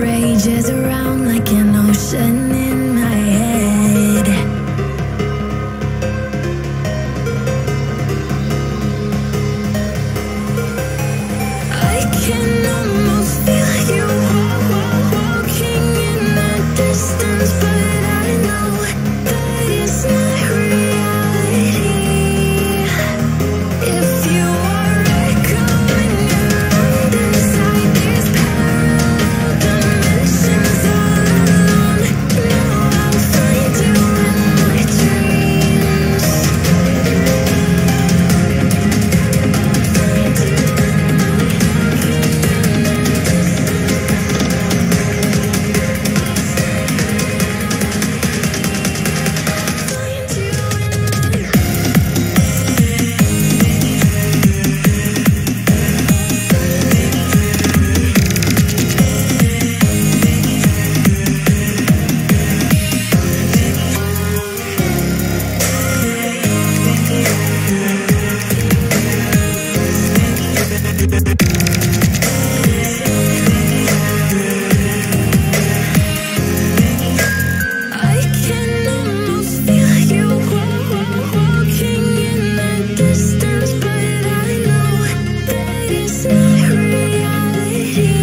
rages around like an ocean in my head. I can almost feel you walking in the distance, but I know that it's not reality. If you are echoing around inside these parallel dimensions all alone, know I'll find you in my dreams. I can almost feel you walking in the distance, but I know that it's not reality.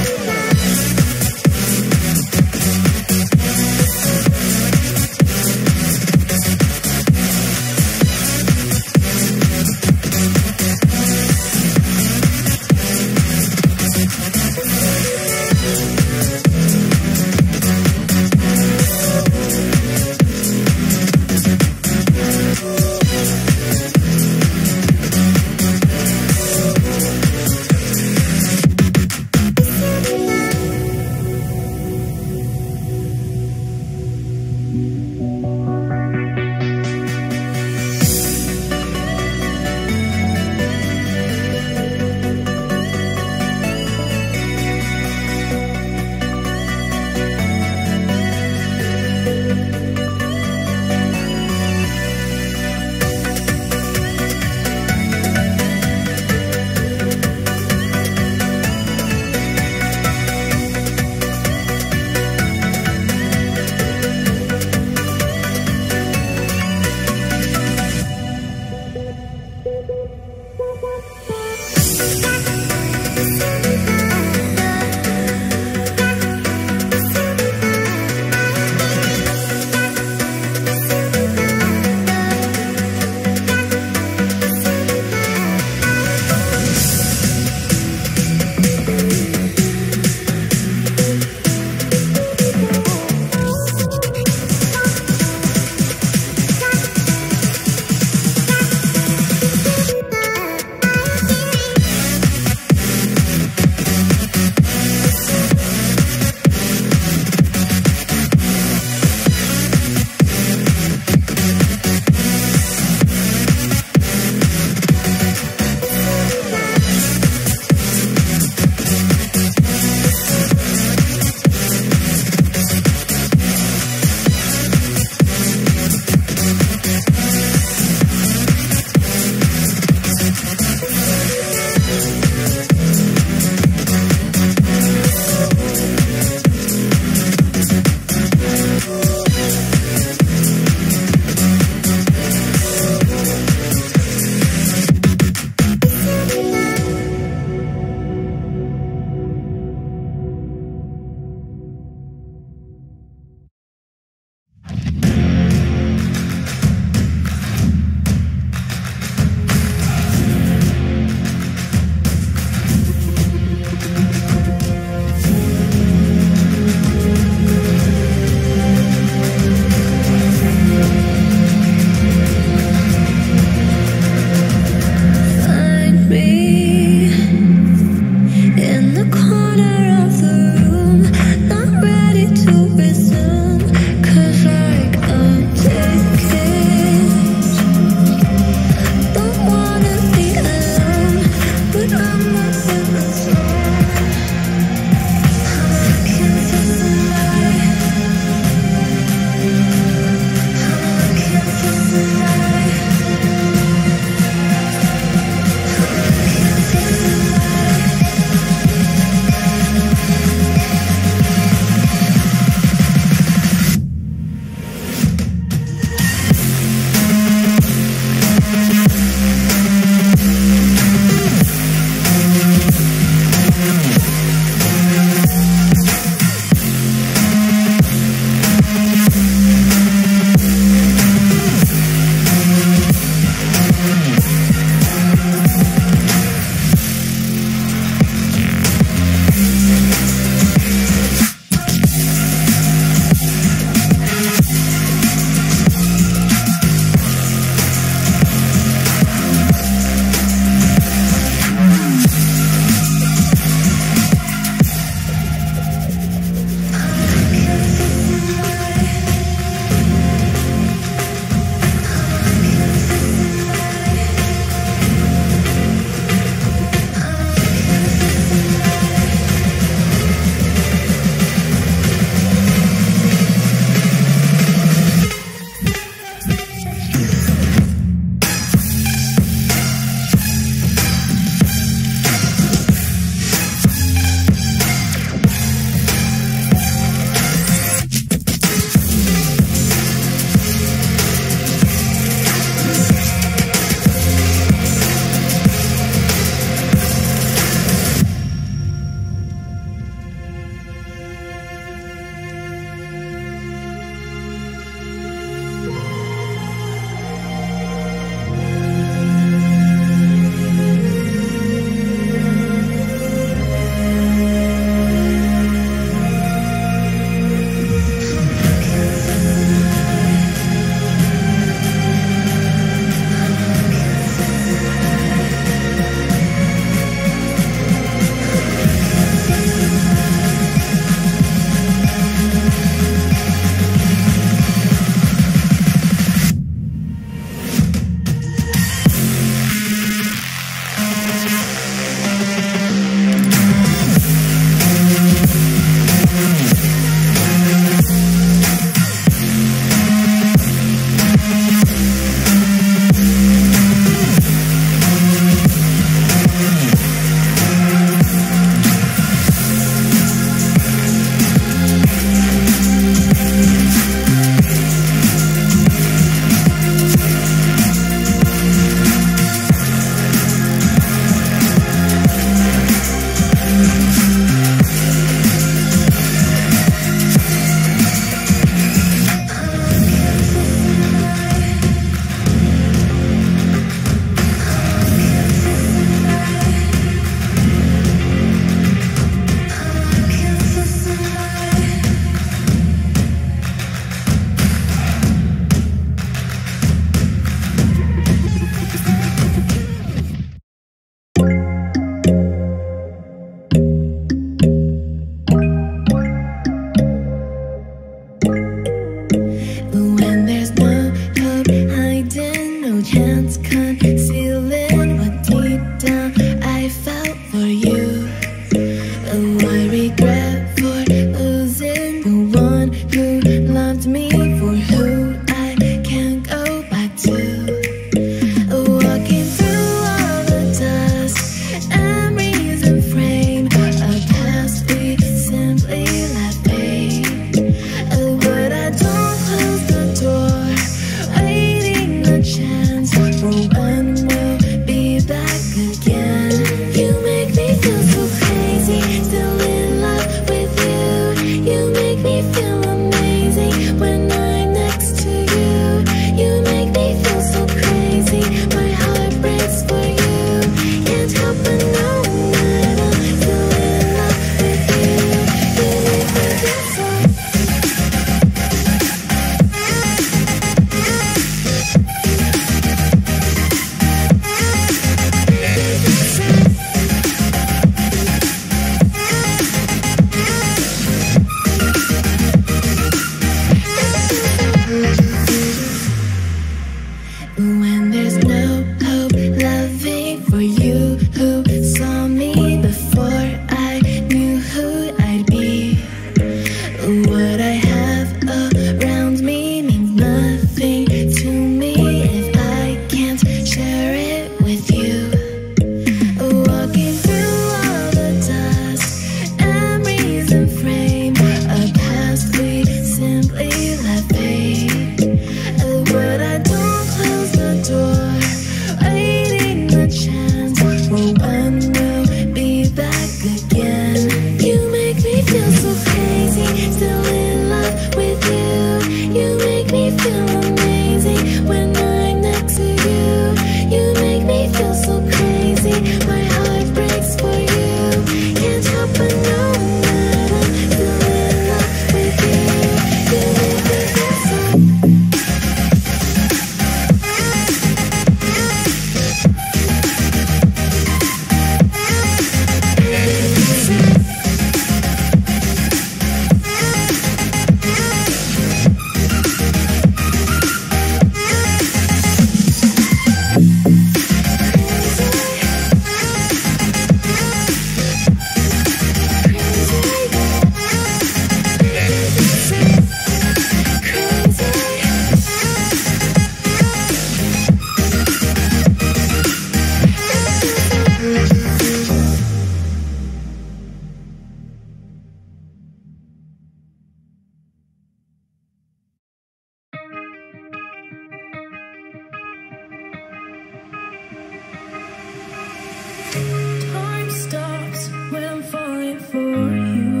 stops when I'm falling for you.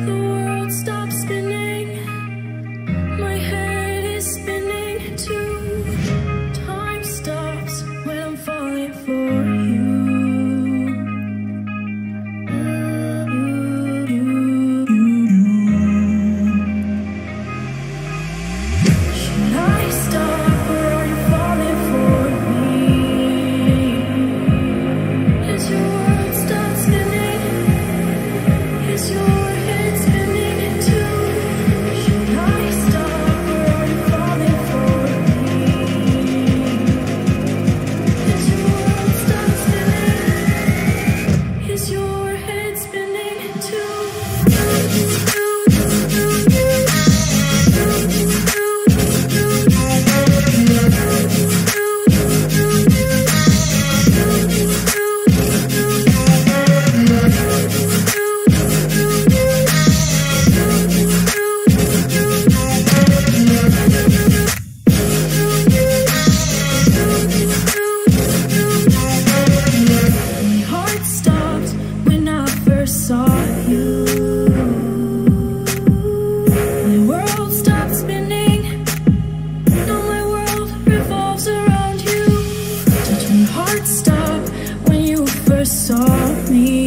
The world stops spinning, my head is spinning too. Time stops when I'm falling for you. Should I stop or are you falling for me? Is your world stop spinning? Is your head spinning too? Should I stop or are you falling for me? Is your world stop spinning? Is your head spinning too? My heart stopped when I first saw you. My world stopped spinning. Now my world revolves around you. Did your heart stop when you first saw me?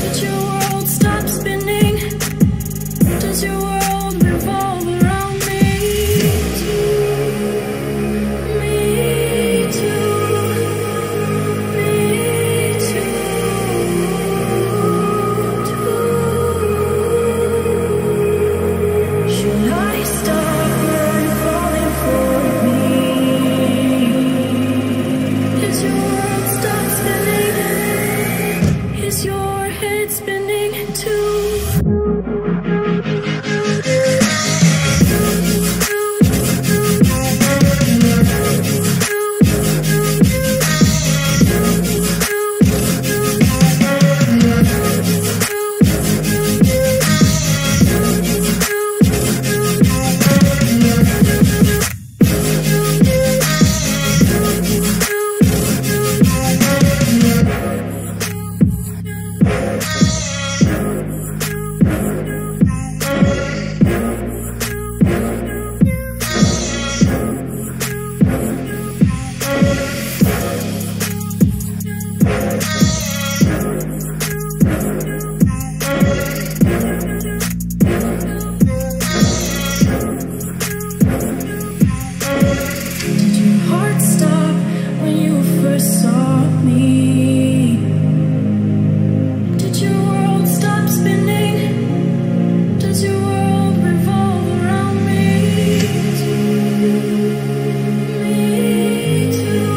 Did your world stop spinning? Does your world revolve around me? Me too. Me too. Should I stop or are you falling for me? Is your world stop spinning? Is your head spinning too? Did your heart stop when you first saw me? Did your world stop spinning? Does your world revolve around me? Me too. Me too.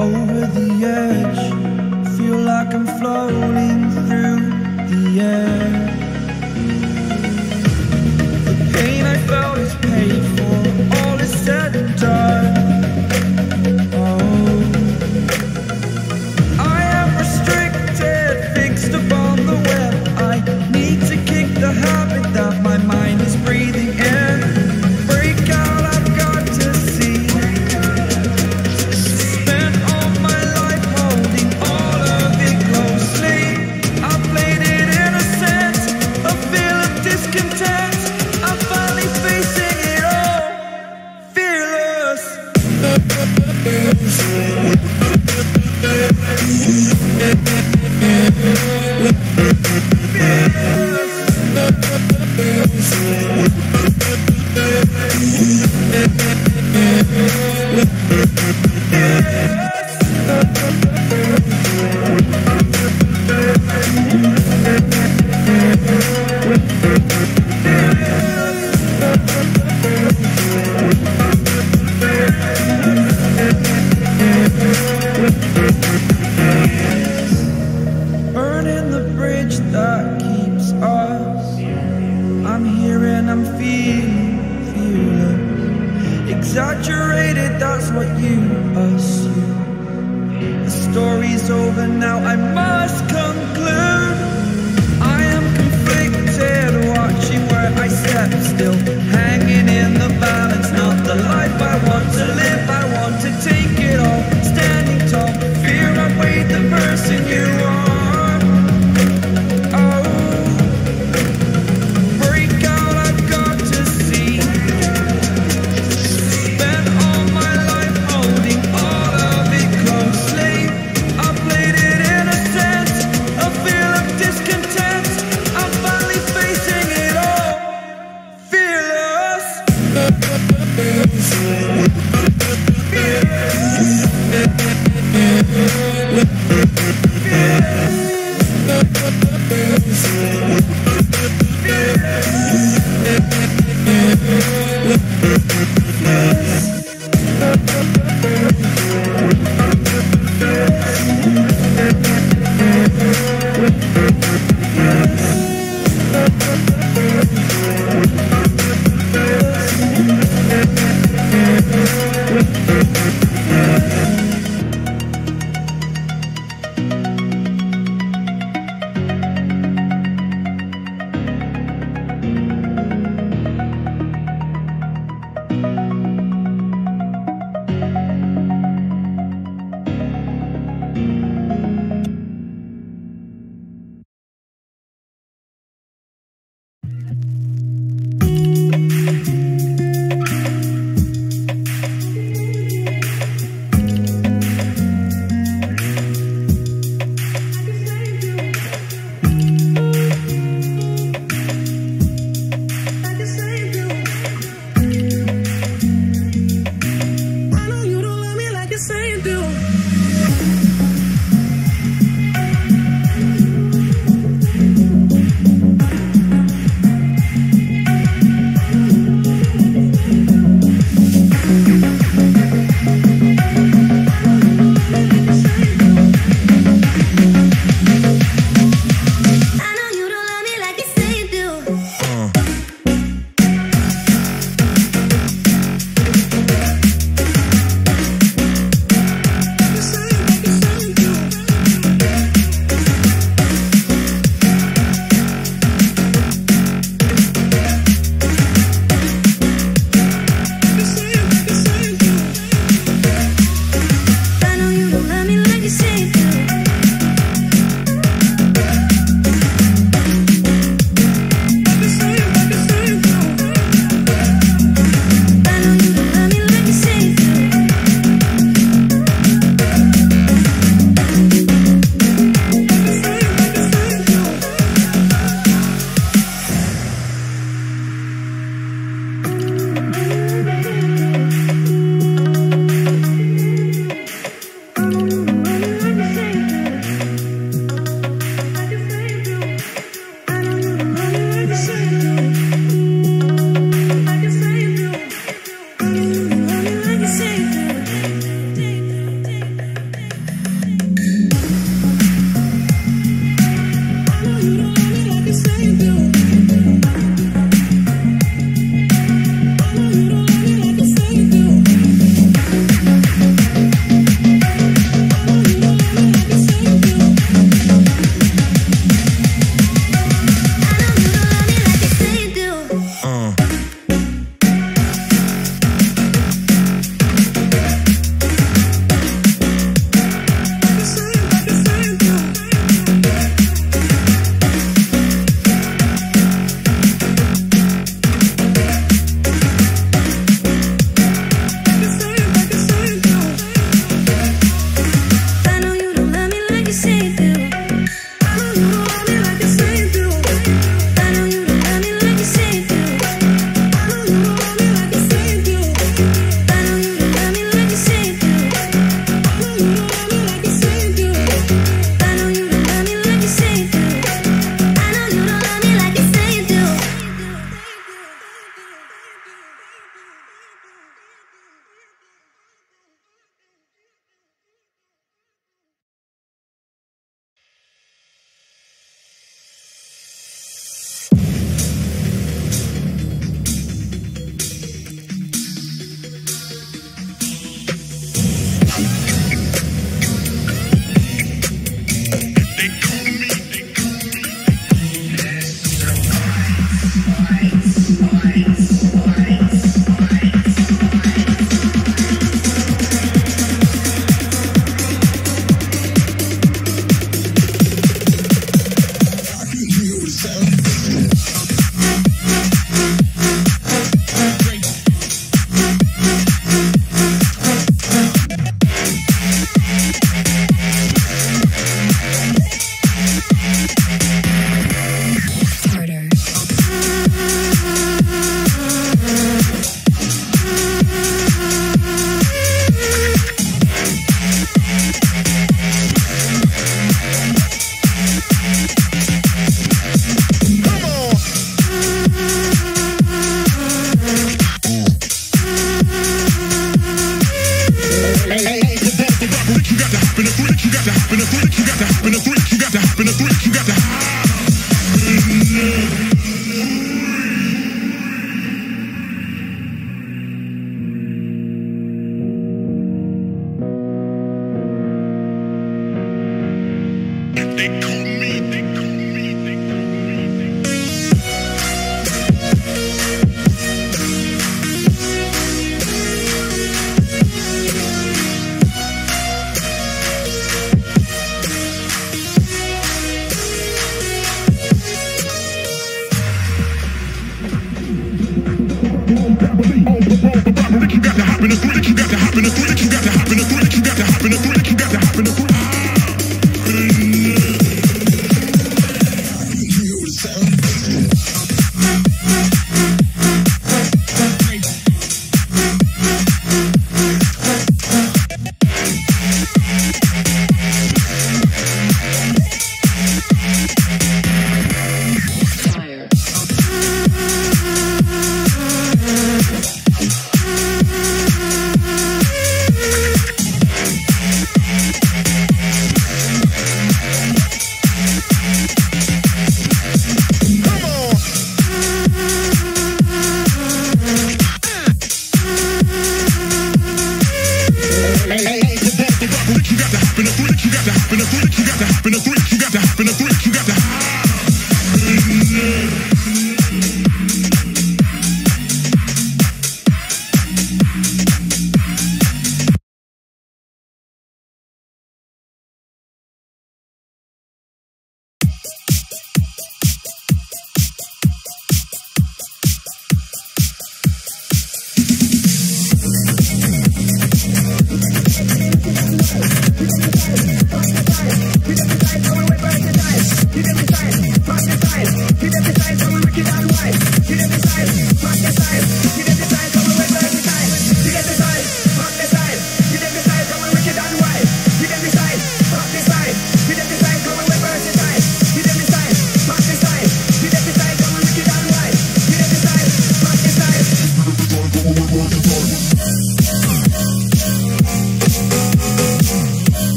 Over the edge, feel like I'm floating through the air. The pain I felt is paid for, all is said and done. Oh, I am restricted, fixed upon the web. I need to kick the habit that my mind is breathing in. Break out, I've got to see. Burning the bridge that keeps us. I'm here and I'm feeling exaggerated, that's what you assume. The story's over now, I must conclude. I am conflicted, watching where I step still, hanging in the balance. Not the life I want to live, I want to take it all. Standing tall, fear I weighed the person you are. Sense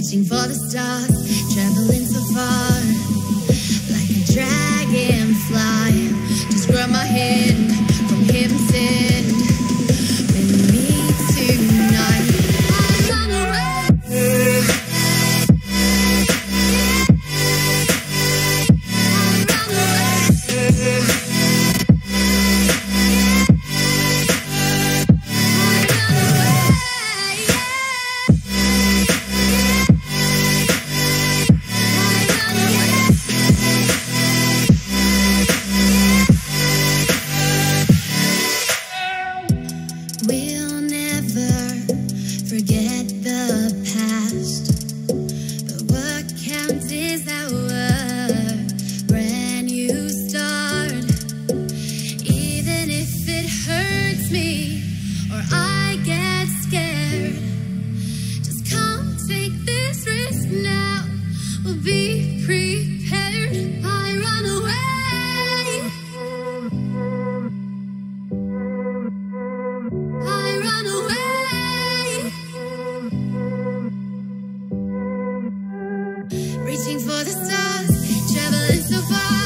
reaching for the stars, traveling so far, like a dragonfly. Just grab my hand from him, send with me tonight. I run away. We'll never forget the past, but what counts is our brand new start. Even if it hurts me or I get scared, just come take this risk now. We'll be prepared. I run away. I run away, reaching for the stars, traveling so far,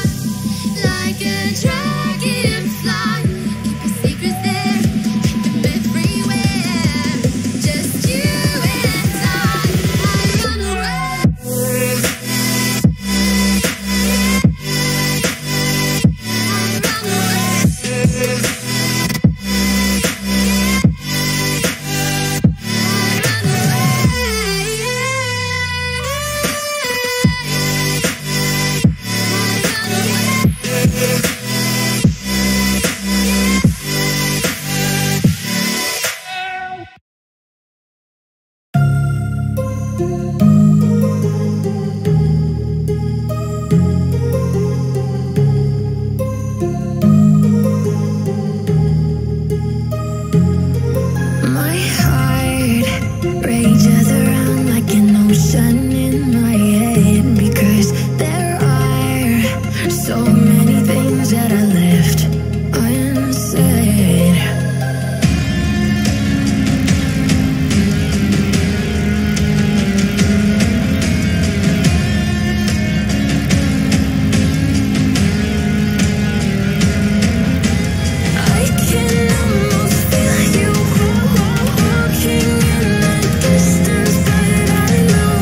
like a dragonfly. Keep your secrets there, keep them everywhere. Just you and I run away. I run away. My heart rages around like an ocean in my head, because there are so many things that I left unsaid. I can almost feel you walking in the distance, but I know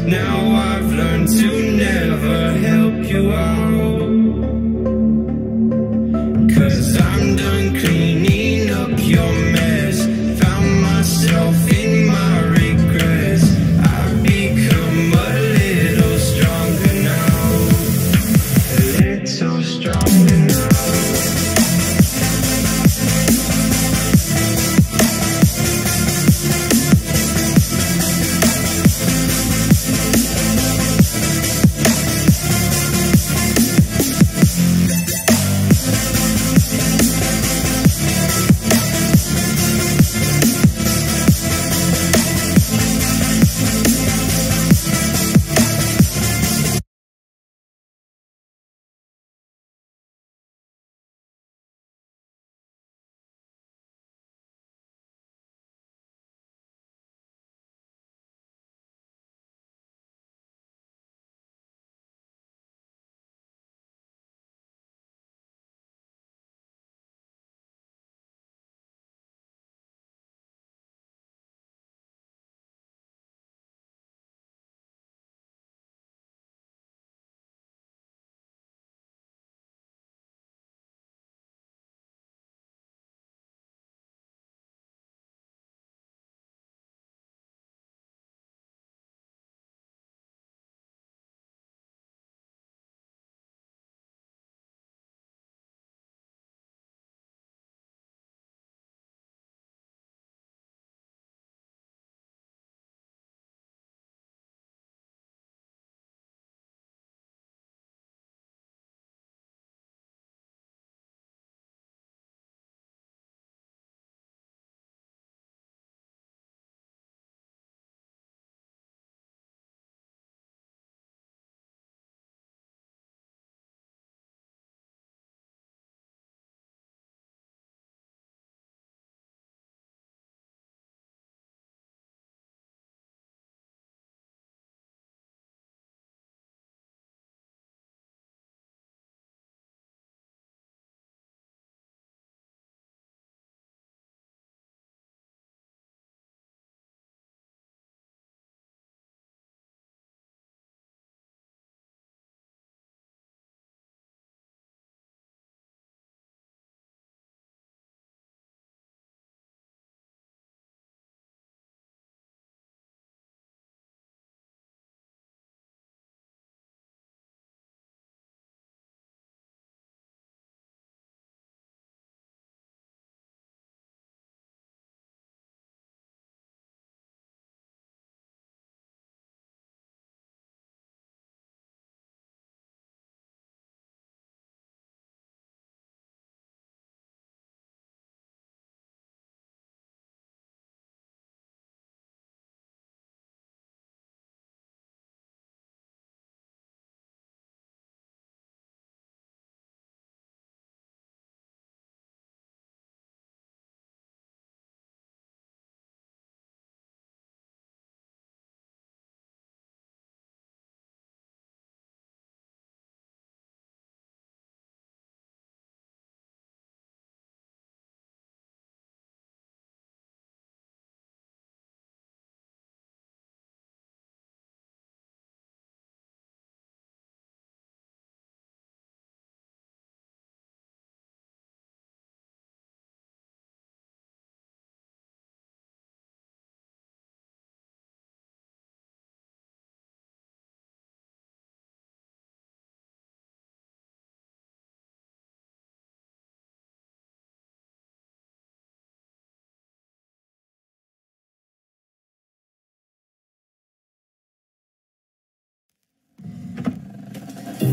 Now I've learned to never help you out, 'cause I'm done cleaning up your mess. Found myself in my regrets. I've become a little stronger now, a little stronger now.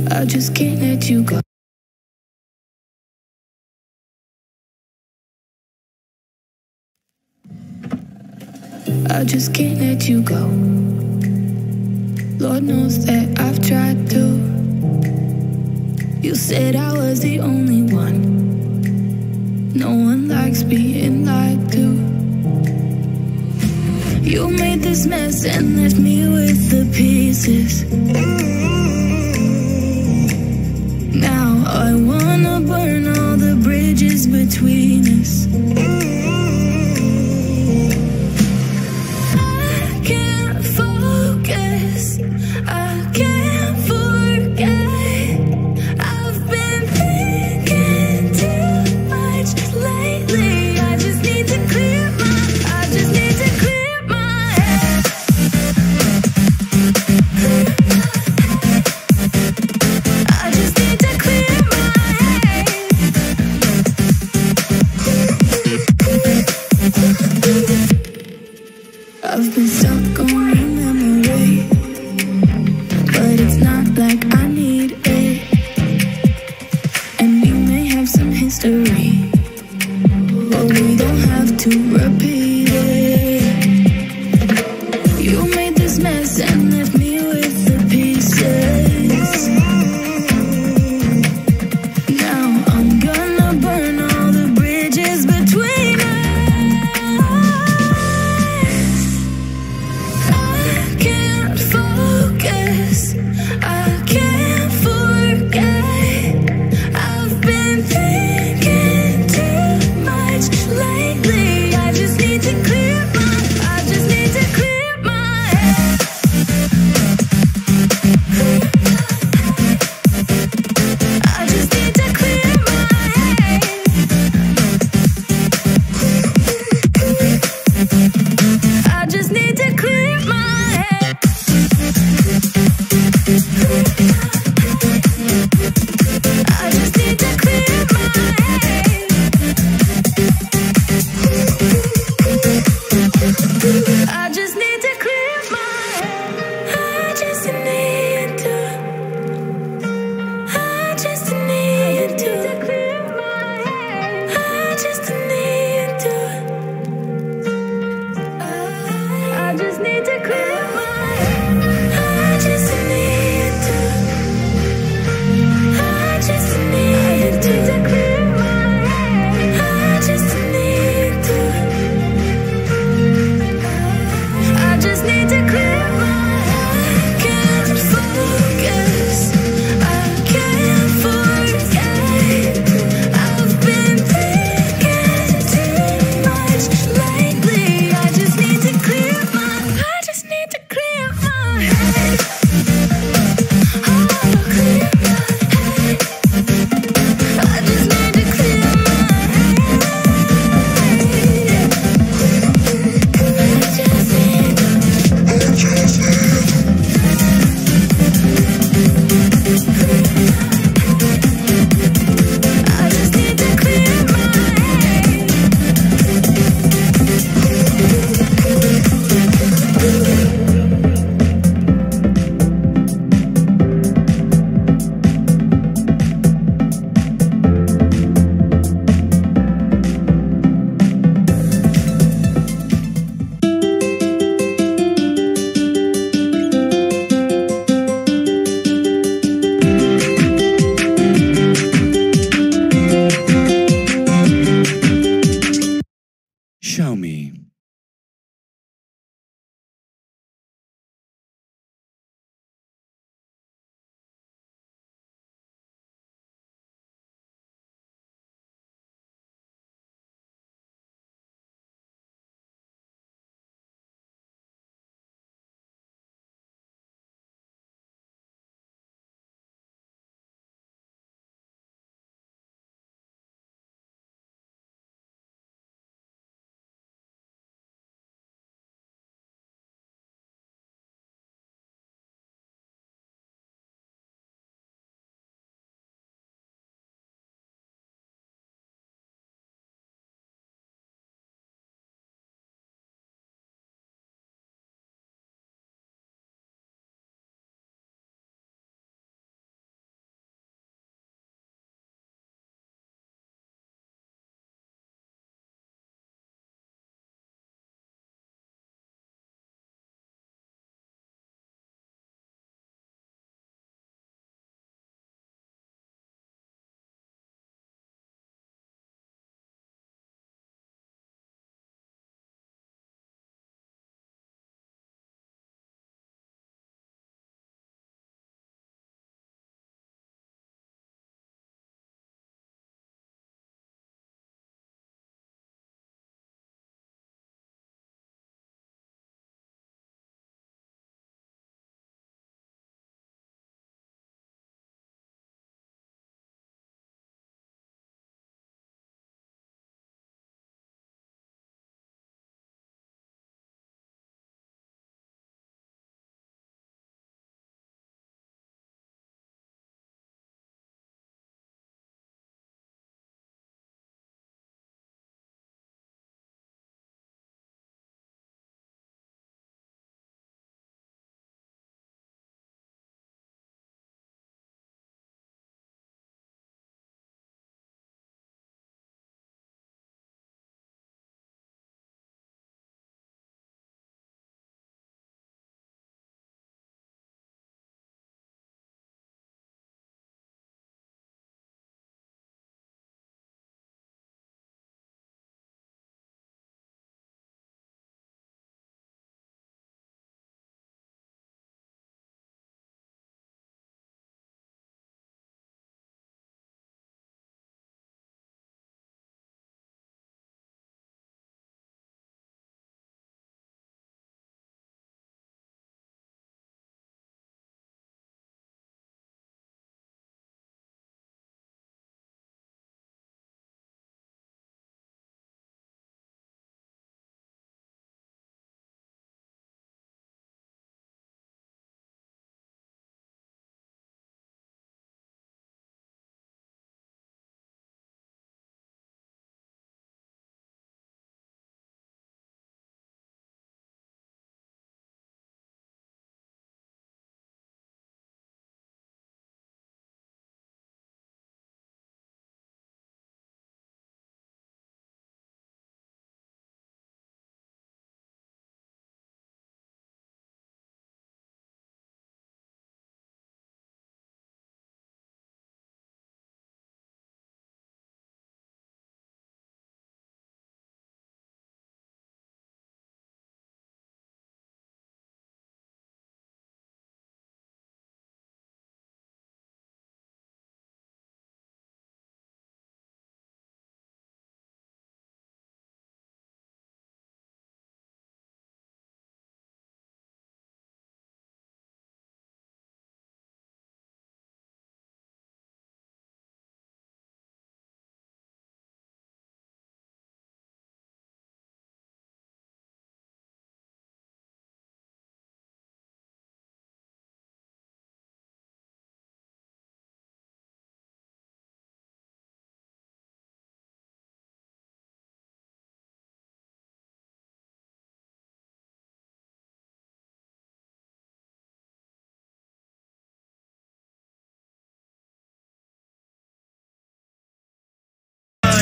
I just can't let you go. I just can't let you go. Lord knows that I've tried to. You said I was the only one. No one likes being lied to. You made this mess and left me with the pieces. Now I wanna burn all the bridges between us. I can't focus.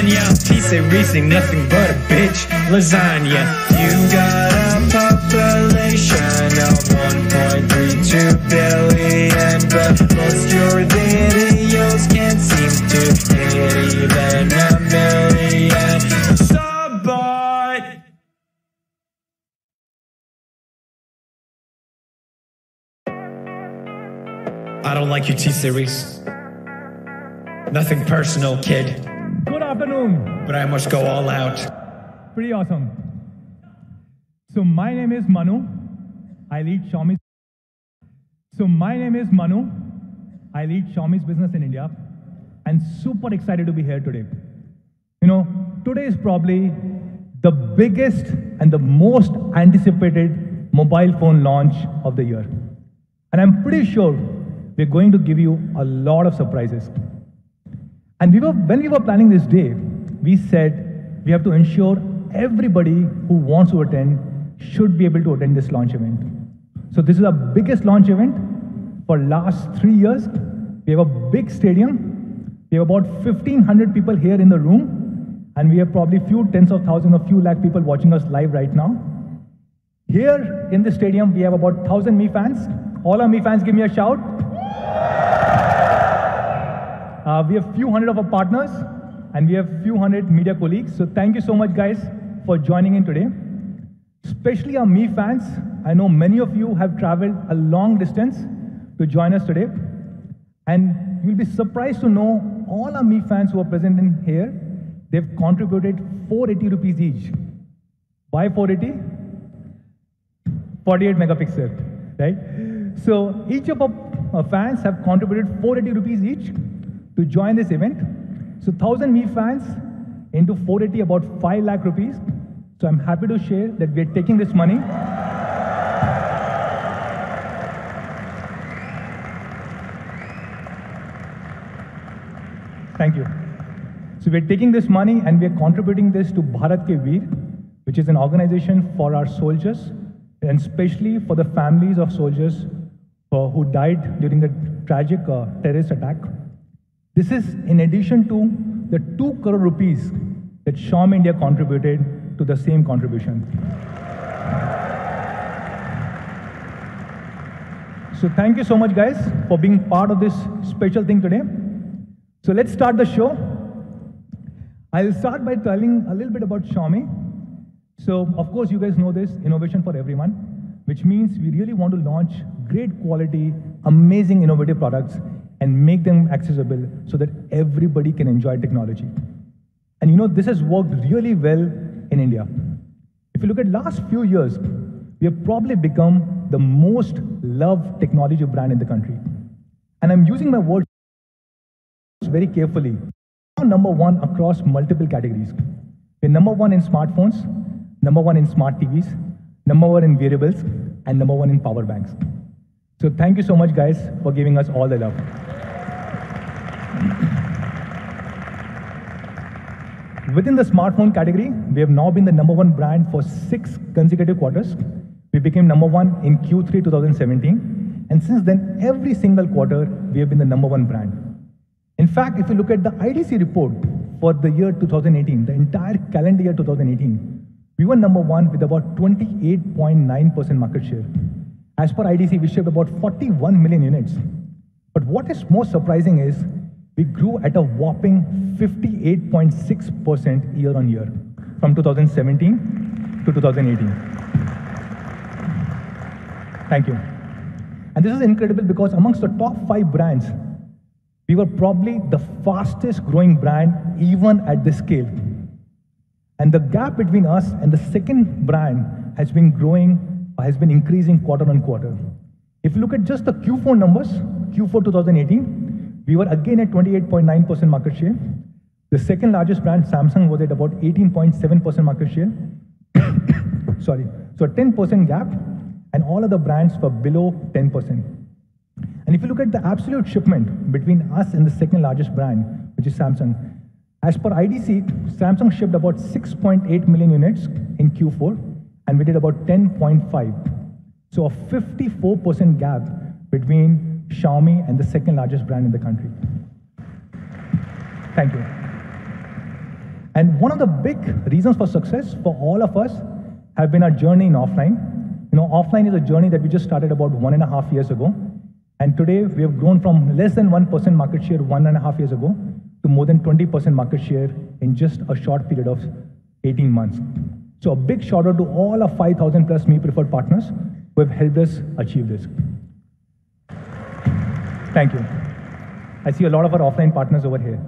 Tanya. Pizza racing, nothing but a bitch. Lasagna. You got a population of 1.32 billion, but most your videos can't seem to hit even a million. Subbot. I don't like your T-Series. Nothing personal, kid. Good afternoon. But I must go all out. Pretty awesome. So my name is Manu. I lead Xiaomi's business in India, and super excited to be here today. You know, today is probably the biggest and the most anticipated mobile phone launch of the year. And I'm pretty sure we're going to give you a lot of surprises. And when we were planning this day, we said we have to ensure everybody who wants to attend should be able to attend this launch event. So this is our biggest launch event for last 3 years. We have a big stadium. We have about 1,500 people here in the room, and we have probably few tens of thousands, a few lakh people watching us live right now. Here in the stadium, we have about 1,000 Mi fans. All our Mi fans, give me a shout. We have few hundred of our partners, and we have few hundred media colleagues. So thank you so much, guys, for joining in today. Especially our Mi fans. I know many of you have traveled a long distance to join us today. And you'll be surprised to know all our Mi fans who are present in here, they've contributed 480 rupees each. Why 480? 48 megapixel, right? So each of our fans have contributed 480 rupees each to join this event. So 1,000 Mi fans into 480, about 5 lakh rupees. So I'm happy to share that we're taking this money. Thank you. So we're taking this money and we're contributing this to Bharat Ke Veer, which is an organization for our soldiers, and especially for the families of soldiers who died during the tragic terrorist attack. This is in addition to the 2 crore rupees that Xiaomi India contributed to the same contribution. So thank you so much, guys, for being part of this special thing today. So let's start the show. I'll start by telling a little bit about Xiaomi. So of course, you guys know this, innovation for everyone, which means we really want to launch great quality, amazing innovative products and make them accessible so that everybody can enjoy technology. And you know, this has worked really well in India. If you look at last few years, we have probably become the most loved technology brand in the country. And I'm using my words very carefully. We're number one across multiple categories. We're number one in smartphones, number one in smart TVs, number one in wearables, and number one in power banks. So thank you so much, guys, for giving us all the love. Within the smartphone category, we have now been the number one brand for 6 consecutive quarters. We became number one in Q3 2017. And since then, every single quarter, we have been the number one brand. In fact, if you look at the IDC report for the year 2018, the entire calendar year 2018, we were number one with about 28.9% market share. As per IDC, we shipped about 41 million units. But what is most surprising is we grew at a whopping 58.6% year on year from 2017 to 2018. Thank you. And this is incredible because amongst the top 5 brands, we were probably the fastest growing brand even at this scale. And the gap between us and the second brand has been increasing quarter on quarter. If you look at just the Q4 numbers, Q4 2018, we were again at 28.9% market share. The second largest brand, Samsung, was at about 18.7% market share. Sorry, so a 10% gap, and all other brands were below 10%. And if you look at the absolute shipment between us and the second largest brand, which is Samsung, as per IDC, Samsung shipped about 6.8 million units in Q4, and we did about 10.5. So a 54% gap between Xiaomi and the second largest brand in the country. Thank you. And one of the big reasons for success for all of us have been our journey in offline. Offline is a journey that we just started about 1.5 years ago. And today we have grown from less than 1% market share 1.5 years ago to more than 20% market share in just a short period of 18 months. So a big shout out to all of 5,000 plus Me Preferred partners who have helped us achieve this. Thank you. I see a lot of our offline partners over here.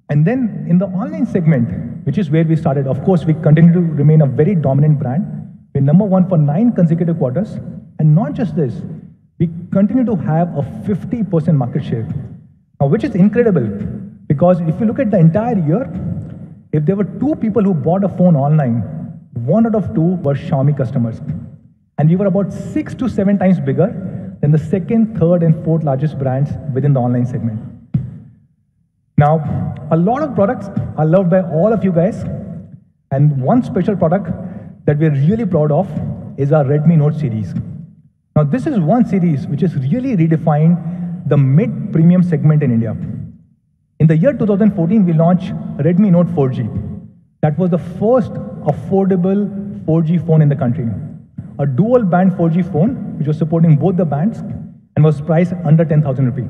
And then in the online segment, which is where we started, of course, we continue to remain a very dominant brand. We're number one for 9 consecutive quarters. And not just this, we continue to have a 50% market share. Now, which is incredible, because if you look at the entire year, if there were 2 people who bought a phone online, 1 out of 2 were Xiaomi customers. And we were about 6 to 7 times bigger than the second, third, and fourth largest brands within the online segment. Now, a lot of products are loved by all of you guys, and one special product that we're really proud of is our Redmi Note series. Now, this is one series which has really redefined the mid-premium segment in India. In the year 2014, we launched Redmi Note 4G. That was the first affordable 4G phone in the country. A dual-band 4G phone, which was supporting both the bands and was priced under 10,000 rupees.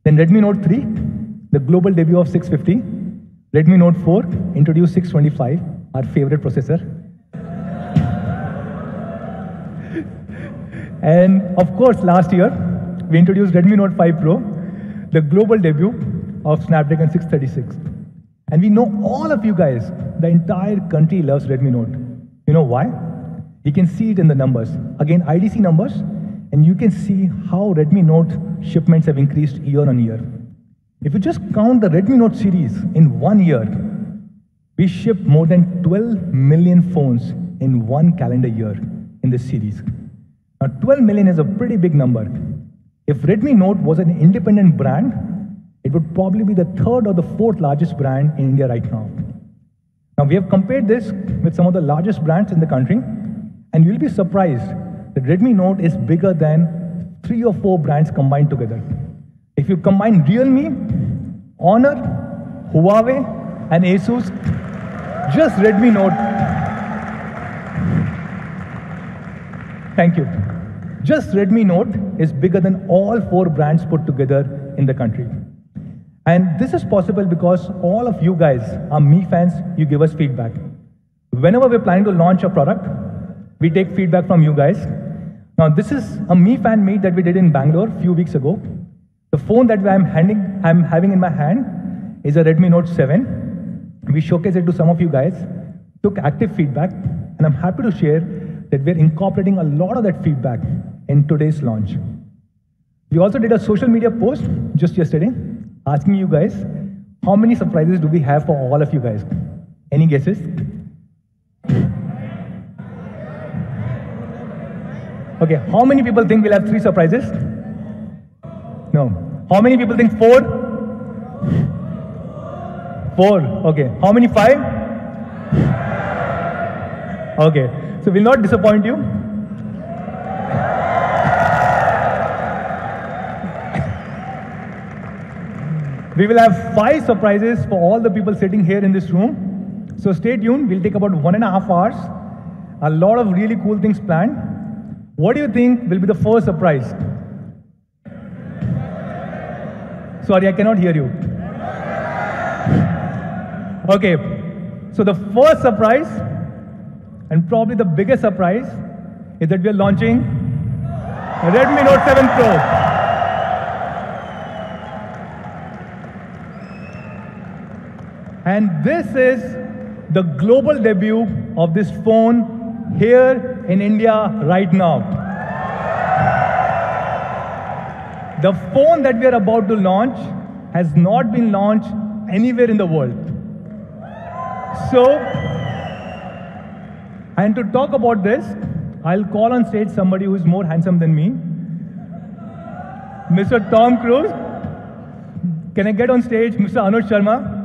Then Redmi Note 3, the global debut of 650. Redmi Note 4 introduced 625, our favorite processor. And of course, last year, we introduced Redmi Note 5 Pro, the global debut of Snapdragon 636. And we know all of you guys, the entire country loves Redmi Note. You know why? You can see it in the numbers. Again, IDC numbers, and you can see how Redmi Note shipments have increased year on year. If you just count the Redmi Note series in 1 year, we shipped more than 12 million phones in 1 calendar year in this series. Now, 12 million is a pretty big number. If Redmi Note was an independent brand, it would probably be the 3rd or the 4th largest brand in India right now. Now, we have compared this with some of the largest brands in the country, and you'll be surprised that Redmi Note is bigger than 3 or 4 brands combined together. If you combine Realme, Honor, Huawei, and Asus, just Redmi Note. Thank you. Just Redmi Note is bigger than all 4 brands put together in the country. And this is possible because all of you guys are Me fans, you give us feedback. Whenever we're planning to launch a product, we take feedback from you guys. Now, this is a Me fan meet that we did in Bangalore a few weeks ago. The phone that I'm having in my hand is a Redmi Note 7. We showcased it to some of you guys, took active feedback, and I'm happy to share that we're incorporating a lot of that feedback in today's launch. We also did a social media post just yesterday asking you guys, how many surprises do we have for all of you guys? Any guesses? Okay, how many people think we'll have 3 surprises? No. How many people think 4? 4. Okay. How many 5? Okay. So we'll not disappoint you. We will have 5 surprises for all the people sitting here in this room. So stay tuned. We'll take about 1.5 hours. A lot of really cool things planned. What do you think will be the first surprise? Sorry, I cannot hear you. Okay. So the first surprise, and probably the biggest surprise, is that we are launching Redmi Note 7 Pro. And this is the global debut of this phone here in India right now. The phone that we are about to launch has not been launched anywhere in the world. So, and to talk about this, I'll call on stage somebody who is more handsome than me, Mr. Tom Cruise. Can I get on stage Mr. Anuj Sharma,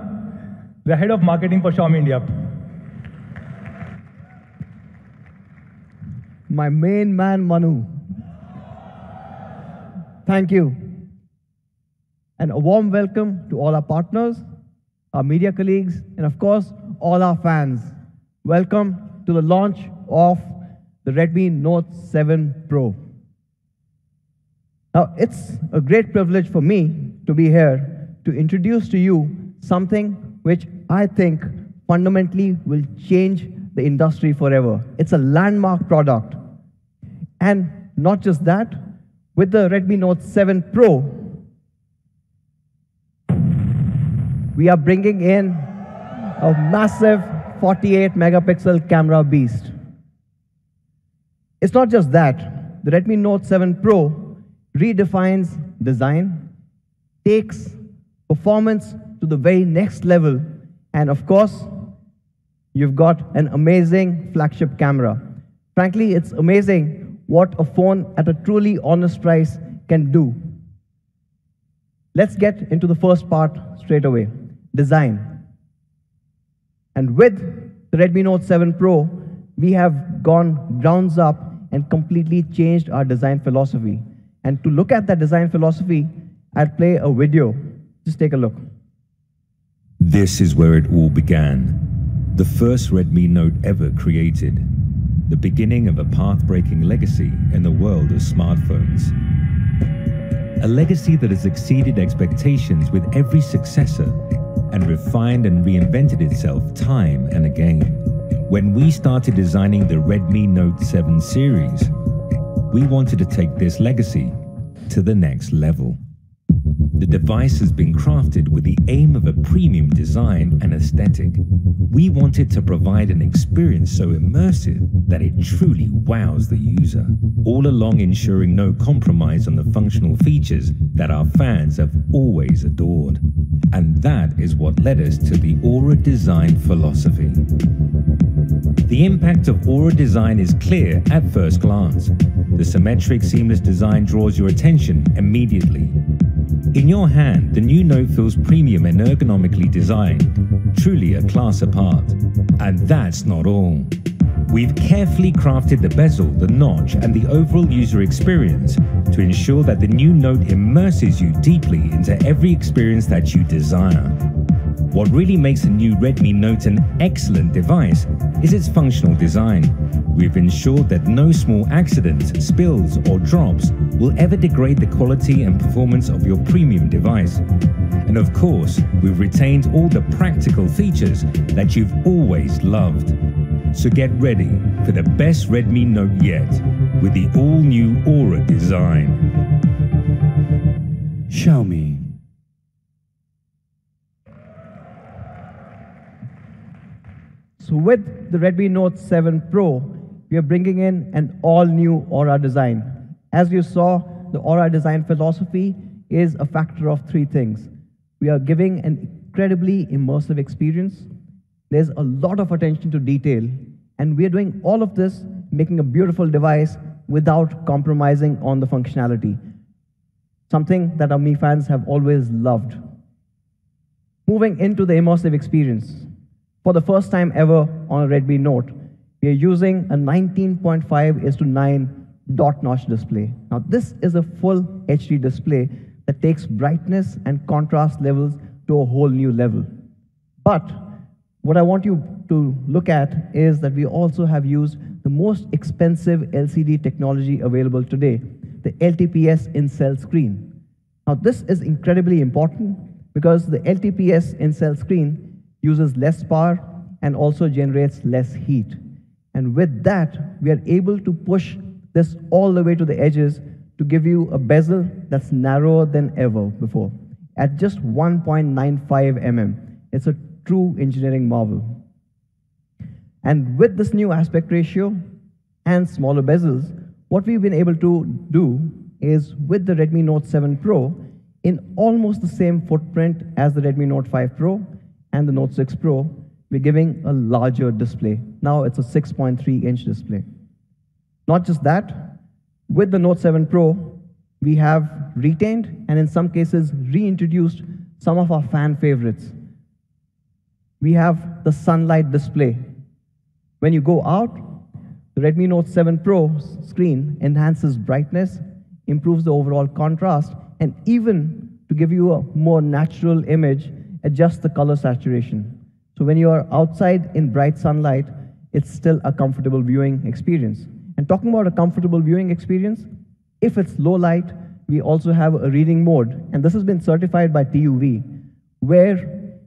the head of marketing for Xiaomi India? My main man, Manu. Thank you. And a warm welcome to all our partners, our media colleagues, and of course, all our fans. Welcome to the launch of the Redmi Note 7 Pro. Now, it's a great privilege for me to be here to introduce to you something which I think fundamentally will change the industry forever. It's a landmark product. And not just that, with the Redmi Note 7 Pro, we are bringing in a massive 48 megapixel camera beast. It's not just that. The Redmi Note 7 Pro redefines design, takes performance to the very next level, and of course, you've got an amazing flagship camera. Frankly, it's amazing what a phone at a truly honest price can do. Let's get into the first part straight away, design. And with the Redmi Note 7 Pro, we have gone grounds up and completely changed our design philosophy. And to look at that design philosophy, I'll play a video. Just take a look. This is where it all began. The first Redmi Note ever created. The beginning of a path-breaking legacy in the world of smartphones. A legacy that has exceeded expectations with every successor and refined and reinvented itself time and again. When we started designing the Redmi Note 7 series, we wanted to take this legacy to the next level. The device has been crafted with the aim of a premium design and aesthetic. We wanted to provide an experience so immersive that it truly wows the user, all along ensuring no compromise on the functional features that our fans have always adored. And that is what led us to the Aura design philosophy. The impact of Aura design is clear at first glance. The symmetric, seamless design draws your attention immediately. In your hand, the new Note feels premium and ergonomically designed, truly a class apart. And that's not all. We've carefully crafted the bezel, the notch, and the overall user experience to ensure that the new Note immerses you deeply into every experience that you desire. What really makes the new Redmi Note an excellent device is its functional design. We've ensured that no small accidents, spills, or drops will ever degrade the quality and performance of your premium device. And of course, we've retained all the practical features that you've always loved. So get ready for the best Redmi Note yet with the all-new Aura design. Xiaomi. So with the Redmi Note 7 Pro, we are bringing in an all-new Aura design. As you saw, the Aura design philosophy is a factor of three things. We are giving an incredibly immersive experience. There's a lot of attention to detail, and we are doing all of this, making a beautiful device without compromising on the functionality. Something that our Mi fans have always loved. Moving into the immersive experience. For the first time ever on a Redmi Note, we are using a 19.5:9 dot notch display. Now, this is a full HD display that takes brightness and contrast levels to a whole new level. But what I want you to look at is that we also have used the most expensive LCD technology available today, the LTPS in-cell screen. Now, this is incredibly important because the LTPS in-cell screen uses less power and also generates less heat. And with that, we are able to push this all the way to the edges to give you a bezel that's narrower than ever before, at just 1.95 mm. It's a true engineering marvel. And with this new aspect ratio and smaller bezels, what we've been able to do is with the Redmi Note 7 Pro, in almost the same footprint as the Redmi Note 5 Pro and the Note 6 Pro, we're giving a larger display. Now it's a 6.3-inch display. Not just that, with the Note 7 Pro, we have retained and in some cases reintroduced some of our fan favorites. We have the sunlight display. When you go out, the Redmi Note 7 Pro screen enhances brightness, improves the overall contrast, and even to give you a more natural image, adjust the color saturation. So when you are outside in bright sunlight, it's still a comfortable viewing experience. And talking about a comfortable viewing experience, if it's low light, we also have a reading mode. And this has been certified by TUV, where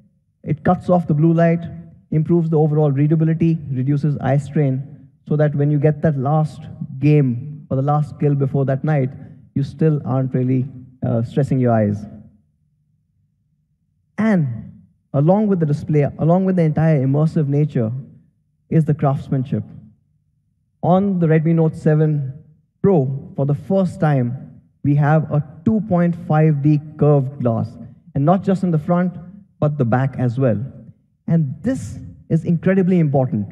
it cuts off the blue light, improves the overall readability, reduces eye strain, so that when you get that last game or the last kill before that night, you still aren't really stressing your eyes. And along with the display, along with the entire immersive nature, is the craftsmanship. On the Redmi Note 7 Pro, for the first time, we have a 2.5D curved glass, and not just in the front, but the back as well. And this is incredibly important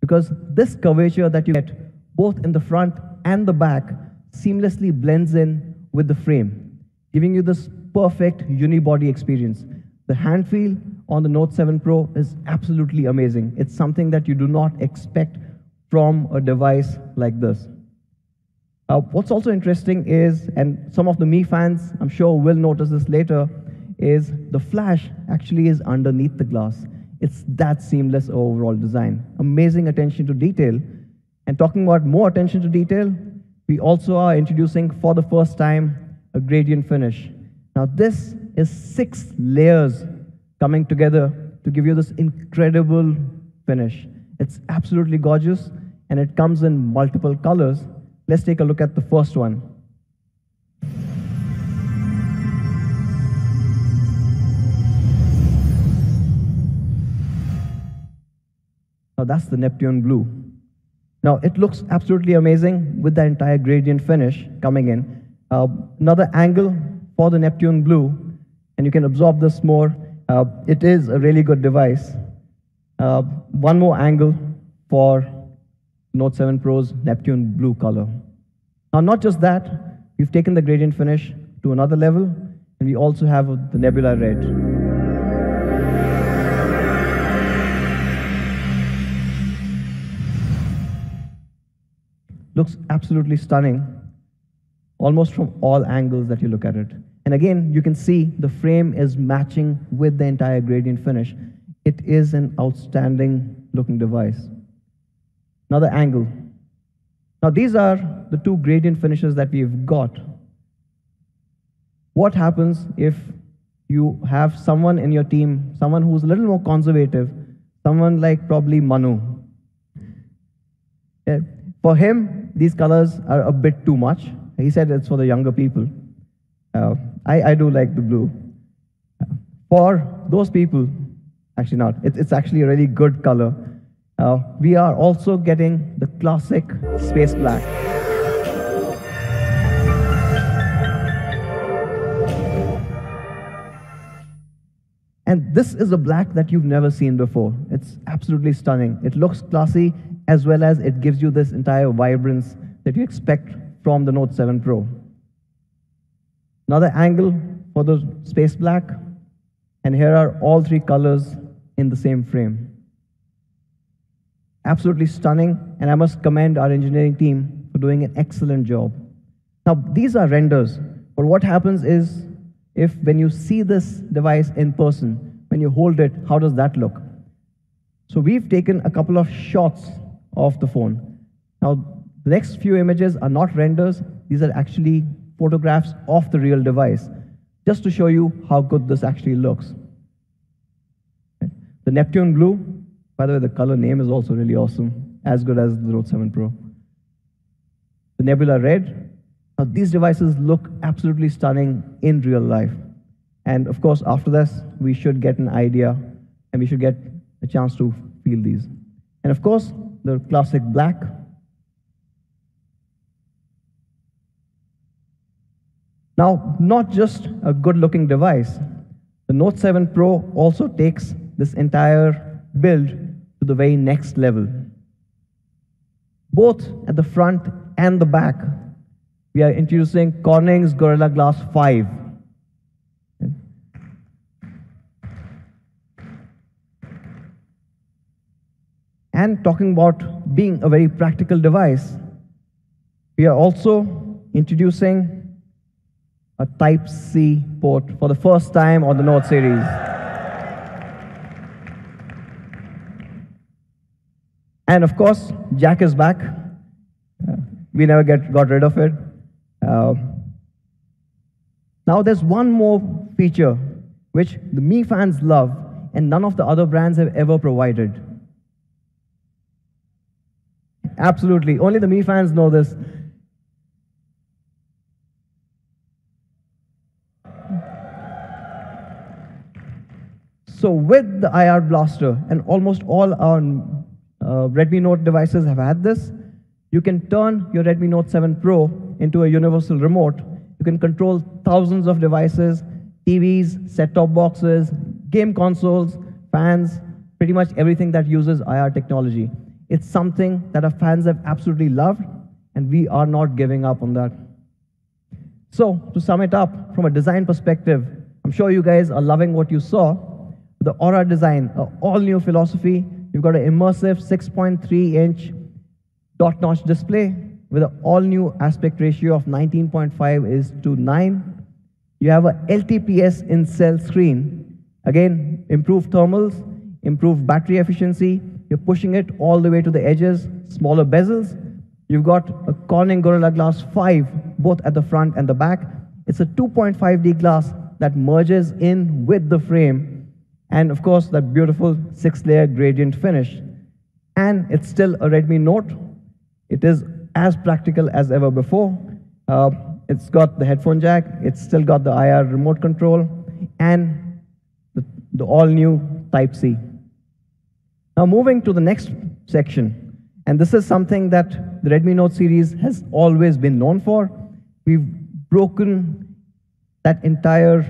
because this curvature that you get both in the front and the back seamlessly blends in with the frame, giving you this perfect unibody experience. The hand feel on the Note 7 Pro is absolutely amazing. It's something that you do not expect from a device like this. What's also interesting is, and some of the Mi fans, I'm sure will notice this later, is the flash actually is underneath the glass. It's that seamless overall design. Amazing attention to detail. And talking about more attention to detail, we also are introducing for the first time a gradient finish. Now this is 6 layers coming together to give you this incredible finish. It's absolutely gorgeous and it comes in multiple colors. Let's take a look at the first one. Now that's the Neptune blue. Now it looks absolutely amazing with the entire gradient finish coming in. Another angle for the Neptune blue, and you can absorb this more. It is a really good device. One more angle for Note 7 Pro's Neptune blue color. Now not just that, we've taken the gradient finish to another level, and we also have the nebula red. Looks absolutely stunning, almost from all angles that you look at it. And again, you can see the frame is matching with the entire gradient finish. It is an outstanding looking device. Another angle. Now these are the 2 gradient finishes that we've got. What happens if you have someone in your team, someone who's a little more conservative, someone like probably Manu? For him, these colors are a bit too much. He said it's for the younger people. I do like the blue. For those people, actually not, it's actually a really good color. We are also getting the classic space black. And this is a black that you've never seen before. It's absolutely stunning. It looks classy, as well as it gives you this entire vibrance that you expect from the Note 7 Pro. Another angle for the space black, and here are all 3 colors in the same frame. Absolutely stunning, and I must commend our engineering team for doing an excellent job. Now, these are renders, but what happens is, if when you see this device in person, when you hold it, how does that look? So we've taken a couple of shots of the phone. Now, the next few images are not renders, these are actually photographs of the real device, just to show you how good this actually looks. The Neptune blue, by the way, the color name is also really awesome, as good as the Note 7 Pro. The nebula red. Now, these devices look absolutely stunning in real life. And of course, after this, we should get an idea, and we should get a chance to feel these. And of course, the classic black. Now, not just a good-looking device, the Note 7 Pro also takes this entire build to the very next level. Both at the front and the back, we are introducing Corning's Gorilla Glass 5. And talking about being a very practical device, we are also introducing a Type-C port for the first time on the Note series. And of course, jack is back. We never got rid of it. Now there's one more feature which the Mi fans love and none of the other brands have ever provided. Absolutely, only the Mi fans know this. So with the IR blaster, and almost all our Redmi Note devices have had this, you can turn your Redmi Note 7 Pro into a universal remote. You can control thousands of devices, TVs, set-top boxes, game consoles, fans, pretty much everything that uses IR technology. It's something that our fans have absolutely loved, and we are not giving up on that. So, to sum it up, from a design perspective, I'm sure you guys are loving what you saw. The Aura design, an all-new philosophy. You've got an immersive 6.3-inch dot-notch display with an all-new aspect ratio of 19.5:9. You have a LTPS in-cell screen. Again, improved thermals, improved battery efficiency. You're pushing it all the way to the edges, smaller bezels. You've got a Corning Gorilla Glass 5, both at the front and the back. It's a 2.5D glass that merges in with the frame. And of course, that beautiful 6-layer gradient finish. And it's still a Redmi Note. It is as practical as ever before. It's got the headphone jack. It's still got the IR remote control and the all-new Type-C. Now moving to the next section, and this is something that the Redmi Note series has always been known for. We've broken that entire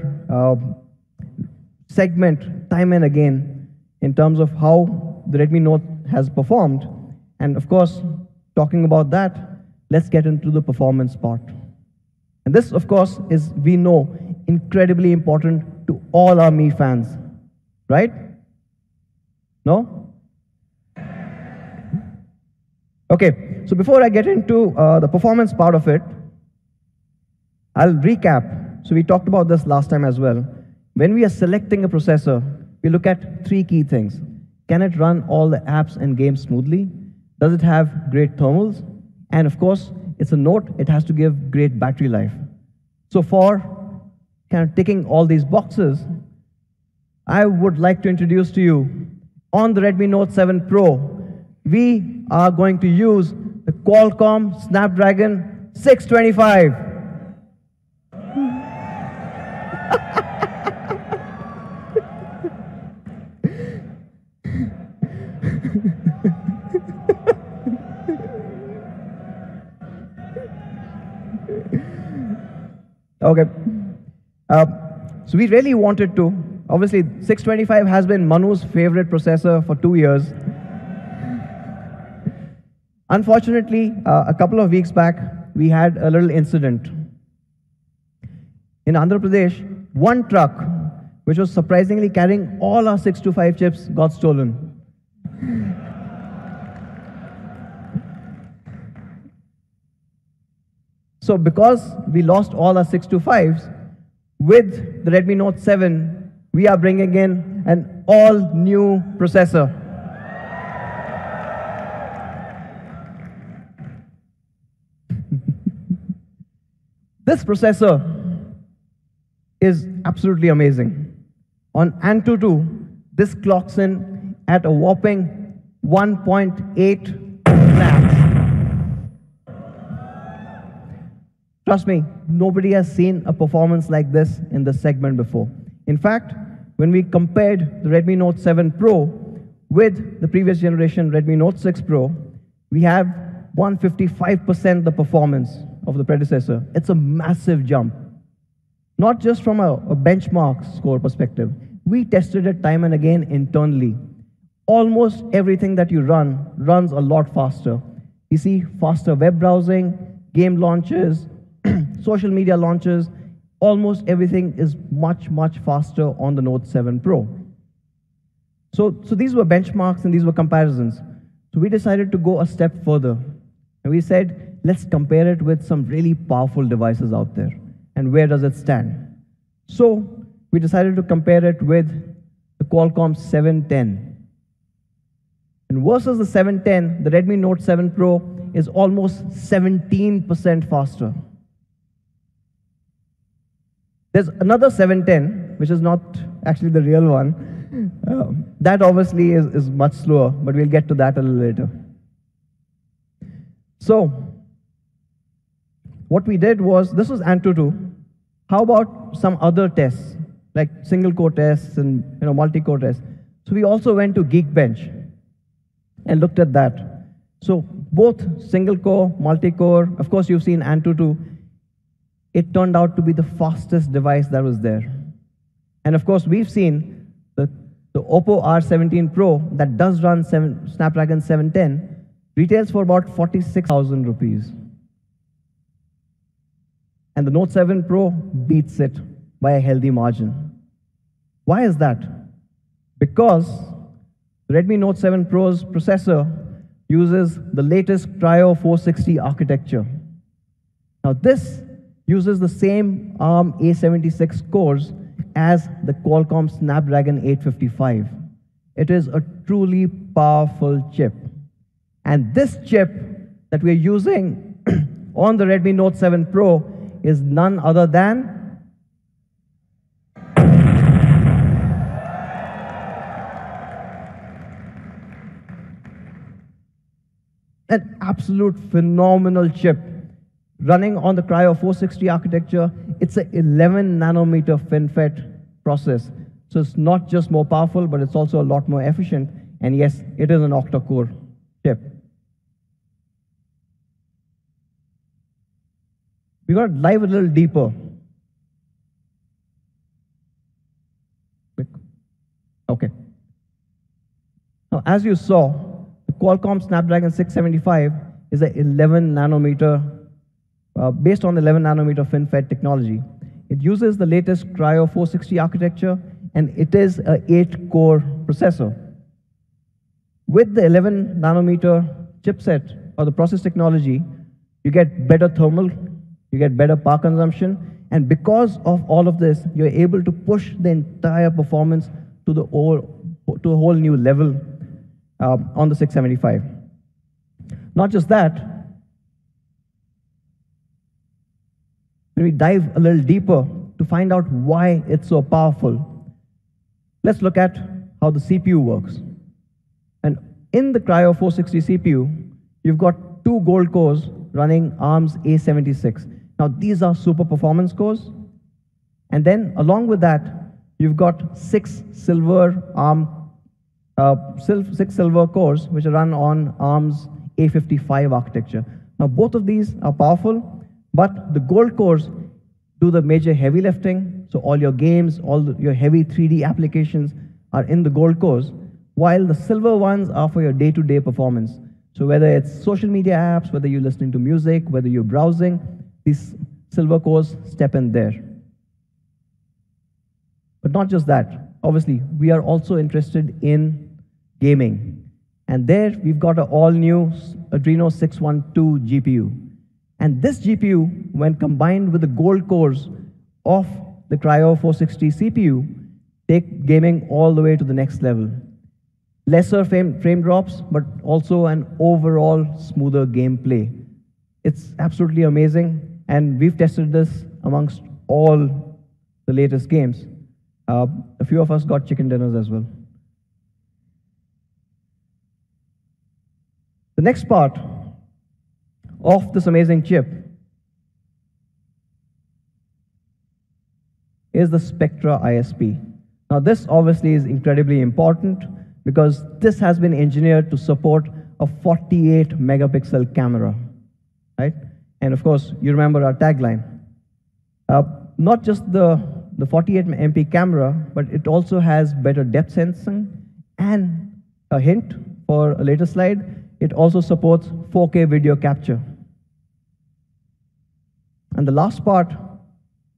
segment time and again in terms of how the Redmi Note has performed. And of course, talking about that, let's get into the performance part. And this, of course, is, we know, incredibly important to all our Mi fans, right? No? Okay, so before I get into the performance part of it, I'll recap. So we talked about this last time as well. When we are selecting a processor, we look at 3 key things. Can it run all the apps and games smoothly? Does it have great thermals? And of course, it's a Note, it has to give great battery life. So for kind of ticking all these boxes, I would like to introduce to you, on the Redmi Note 7 Pro, we are going to use the Qualcomm Snapdragon 625. Okay. So we really wanted to. Obviously, 625 has been Manu's favorite processor for 2 years. Unfortunately, a couple of weeks back, we had a little incident. In Andhra Pradesh, one truck, which was surprisingly carrying all our 625 chips, got stolen. So because we lost all our 625s, with the Redmi Note 7, we are bringing in an all-new processor. This processor is absolutely amazing. On Antutu, this clocks in at a whopping 1.8 lakhs. Trust me, nobody has seen a performance like this in this segment before. In fact, when we compared the Redmi Note 7 Pro with the previous generation Redmi Note 6 Pro, we have 155% the performance of the predecessor. It's a massive jump. Not just from a benchmark score perspective. We tested it time and again internally. Almost everything that you run runs a lot faster. You see faster web browsing, game launches, social media launches, almost everything is much, much faster on the Note 7 Pro. So these were benchmarks and these were comparisons. So we decided to go a step further. And we said, let's compare it with some really powerful devices out there. And where does it stand? So we decided to compare it with the Qualcomm 710. And versus the 710, the Redmi Note 7 Pro is almost 17% faster. There's another 710, which is not actually the real one. That obviously is much slower, but we'll get to that a little later. So, what we did was, this was Antutu. How about some other tests, like single-core tests and multi-core tests? So we also went to Geekbench and looked at that. So both single-core, multi-core, of course you've seen Antutu, it turned out to be the fastest device that was there. And of course we've seen the Oppo R17 Pro that does run Snapdragon 710 retails for about 46,000 rupees. And the Note 7 Pro beats it by a healthy margin. Why is that? Because the Redmi Note 7 Pro's processor uses the latest Cryo 460 architecture. Now this uses the same ARM A76 cores as the Qualcomm Snapdragon 855. It is a truly powerful chip. And this chip that we're using on the Redmi Note 7 Pro is none other than an absolute phenomenal chip running on the Cryo 460 architecture. It's an 11 nanometer FinFET process. So it's not just more powerful, but it's also a lot more efficient. And yes, it is an octa-core chip. We're going to dive a little deeper. Okay. Now, as you saw, the Qualcomm Snapdragon 675 is an 11 nanometer, based on the 11 nanometer FinFET technology. It uses the latest Cryo 460 architecture, and it is an 8-core processor. With the 11 nanometer chipset, or the process technology, you get better thermal, you get better power consumption, and because of all of this, you're able to push the entire performance to a whole new level on the 675. Not just that, when we dive a little deeper to find out why it's so powerful, let's look at how the CPU works. And in the Cryo 460 CPU, you've got 2 gold cores running ARM's A76. Now, these are super performance cores. And then, along with that, you've got 6 silver cores, which are run on ARM's A55 architecture. Now, both of these are powerful, but the gold cores do the major heavy lifting. So all your games, your heavy 3D applications are in the gold cores, while the silver ones are for your day-to-day performance. So whether it's social media apps, whether you're listening to music, whether you're browsing, these silver cores step in there. But not just that. Obviously, we are also interested in gaming. And there, we've got an all-new Adreno 612 GPU. And this GPU, when combined with the gold cores of the Cryo 460 CPU, take gaming all the way to the next level. Lesser frame drops, but also an overall smoother gameplay. It's absolutely amazing, and we've tested this amongst all the latest games. A few of us got chicken dinners as well. The next part of this amazing chip is the Spectra Isp. Now, this obviously is incredibly important because this has been engineered to support a 48 megapixel camera, right? And of course, you remember our tagline. Not just the 48 MP camera, but it also has better depth sensing, and a hint for a later slide, it also supports 4K video capture. And the last part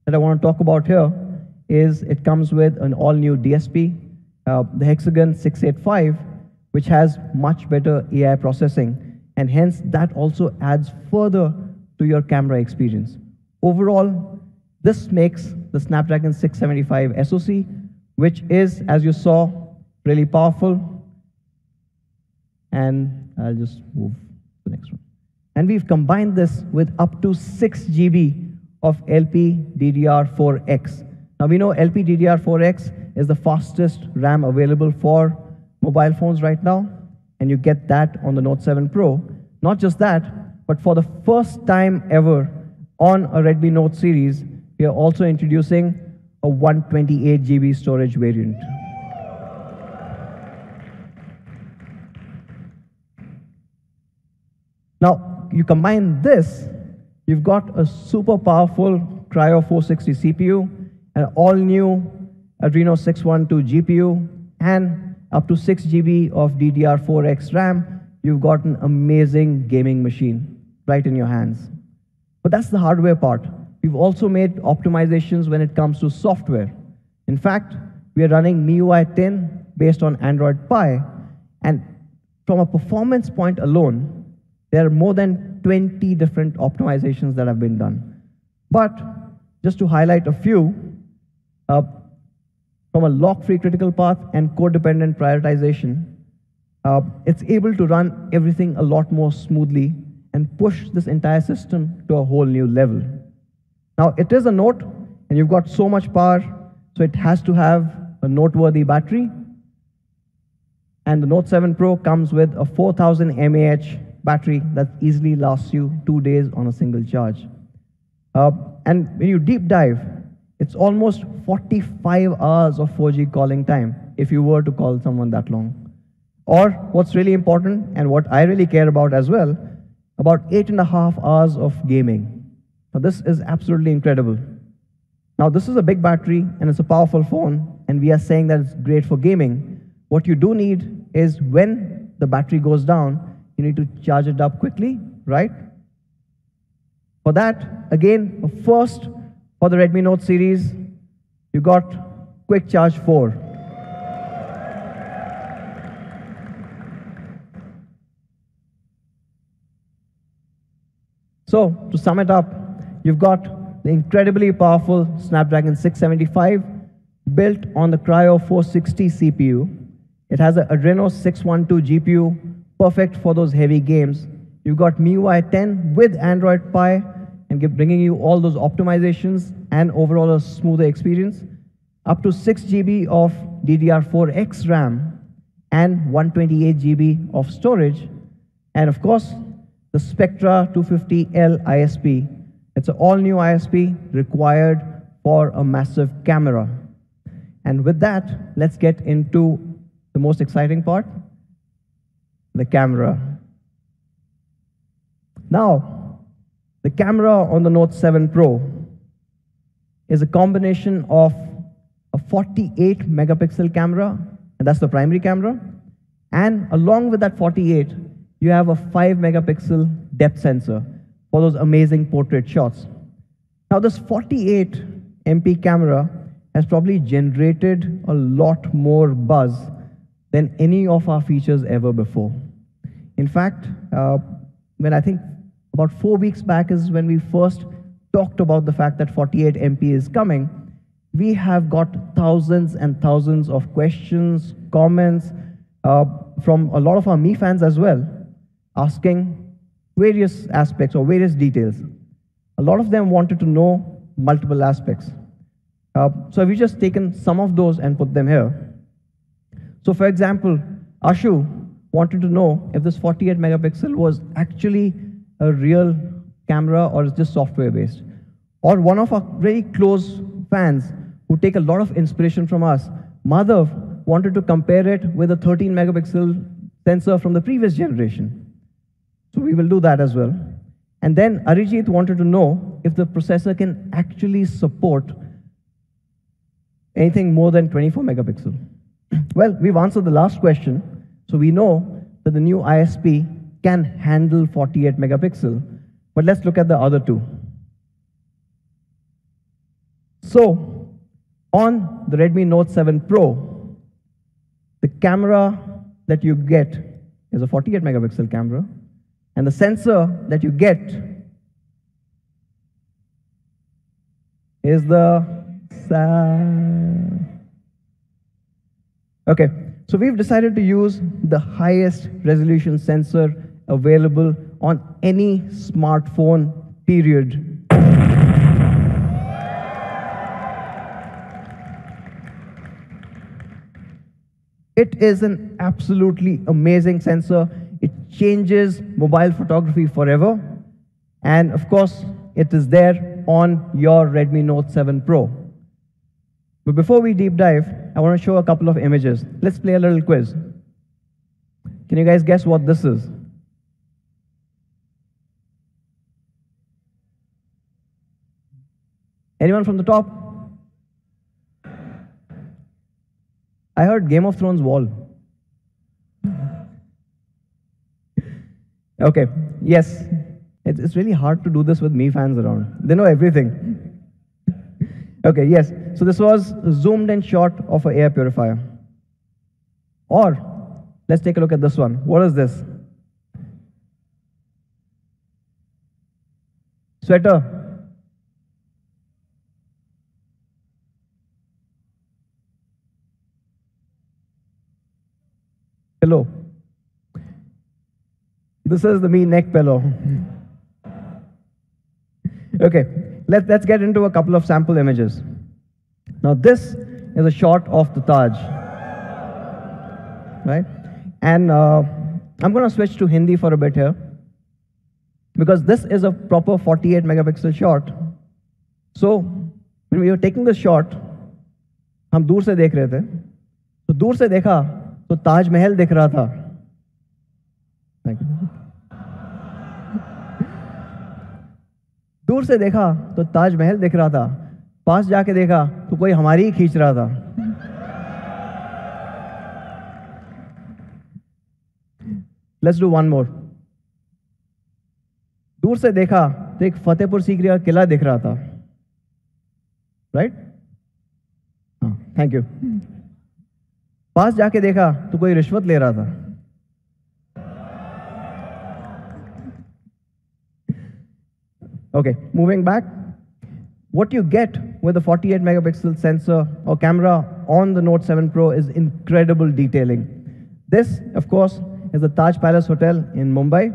that I want to talk about here is it comes with an all-new DSP, the Hexagon 685, which has much better AI processing, and hence that also adds further to your camera experience. Overall, this makes the Snapdragon 675 SoC, which is, as you saw, really powerful. and I'll just move to the next one. And we've combined this with up to 6 GB of LPDDR4X. Now we know LPDDR4X is the fastest RAM available for mobile phones right now, and you get that on the Note 7 Pro. Not just that, but for the first time ever on a Redmi Note series, we are also introducing a 128 GB storage variant. Now, you combine this, you've got a super powerful Cryo 460 CPU, an all-new Adreno 612 GPU, and up to 6 GB of DDR4X RAM. You've got an amazing gaming machine right in your hands. But that's the hardware part. We've also made optimizations when it comes to software. In fact, we are running MIUI 10 based on Android Pie, and from a performance point alone, there are more than 20 different optimizations that have been done. But just to highlight a few, from a lock-free critical path and code-dependent prioritization, it's able to run everything a lot more smoothly and push this entire system to a whole new level. Now, it is a Note, and you've got so much power, so it has to have a noteworthy battery. And the Note 7 Pro comes with a 4000 mAh battery that easily lasts you 2 days on a single charge. And when you deep dive, it's almost 45 hours of 4G calling time if you were to call someone that long. Or what's really important, and what I really care about as well, about 8.5 hours of gaming. Now, this is absolutely incredible. Now, this is a big battery, and it's a powerful phone, and we are saying that it's great for gaming. What you do need is when the battery goes down, you need to charge it up quickly, right? For that, again, a first for the Redmi Note series, you got Quick Charge 4. So, to sum it up, you've got the incredibly powerful Snapdragon 675 built on the Cryo 460 CPU. It has an Adreno 612 GPU, perfect for those heavy games. You've got MIUI 10 with Android Pie, and bringing you all those optimizations and overall a smoother experience. Up to 6 GB of DDR4X RAM and 128 GB of storage. And of course, the Spectra 250L ISP. It's an all-new ISP required for a massive camera. And with that, let's get into the most exciting part, the camera. Now, the camera on the Note 7 Pro is a combination of a 48 megapixel camera, and that's the primary camera, and along with that 48, you have a 5 megapixel depth sensor for those amazing portrait shots. Now, this 48 MP camera has probably generated a lot more buzz than any of our features ever before. In fact, when I think about 4 weeks back is when we first talked about the fact that 48 MP is coming, we have got thousands and thousands of questions, comments from a lot of our Mi fans as well, asking various aspects or various details. A lot of them wanted to know multiple aspects. So we've just taken some of those and put them here. So for example, Ashu wanted to know if this 48 megapixel was actually a real camera or is just software based. Or one of our very close fans who take a lot of inspiration from us, Madhav, wanted to compare it with a 13 megapixel sensor from the previous generation. So we will do that as well. And then Arijit wanted to know if the processor can actually support anything more than 24 megapixel. Well, we've answered the last question. So we know that the new ISP can handle 48 megapixel. But let's look at the other two. So on the Redmi Note 7 Pro, the camera that you get is a 48 megapixel camera, and the sensor that you get is the Okay, so we've decided to use the highest resolution sensor available on any smartphone, period. It is an absolutely amazing sensor. It changes mobile photography forever. And of course, it is there on your Redmi Note 7 Pro. But before we deep dive, I want to show a couple of images. Let's play a little quiz. Can you guys guess what this is? Anyone from the top? I heard Game of Thrones wall. Okay, yes. It's really hard to do this with me fans around. They know everything. Okay, yes. So this was a zoomed in shot of an air purifier. Or, let's take a look at this one. What is this? Sweater. Pillow. This is the me neck pillow. Okay, let's get into a couple of sample images. Now this is a shot of the Taj, right? And I'm going to switch to Hindi for a bit here, because this is a proper 48 megapixel shot. So when we were taking this shot, हम दूर से देख रहे थे, तो दूर से देखा तो ताज महल दिख रहा था. दूर से देखा तो ताज महल दिख रहा था, पास जाके देखा तो कोई हमारी ही खींच रहा था. Let's do one more. दूर से देखा तो एक फतेहपुर सीकरी का किला दिख रहा था. Right? Thank you. पास जाके देखा तो कोई रिश्वत ले रहा था. Okay, moving back. What you get with a 48 megapixel sensor or camera on the Note 7 Pro is incredible detailing. This, of course, is the Taj Palace Hotel in Mumbai.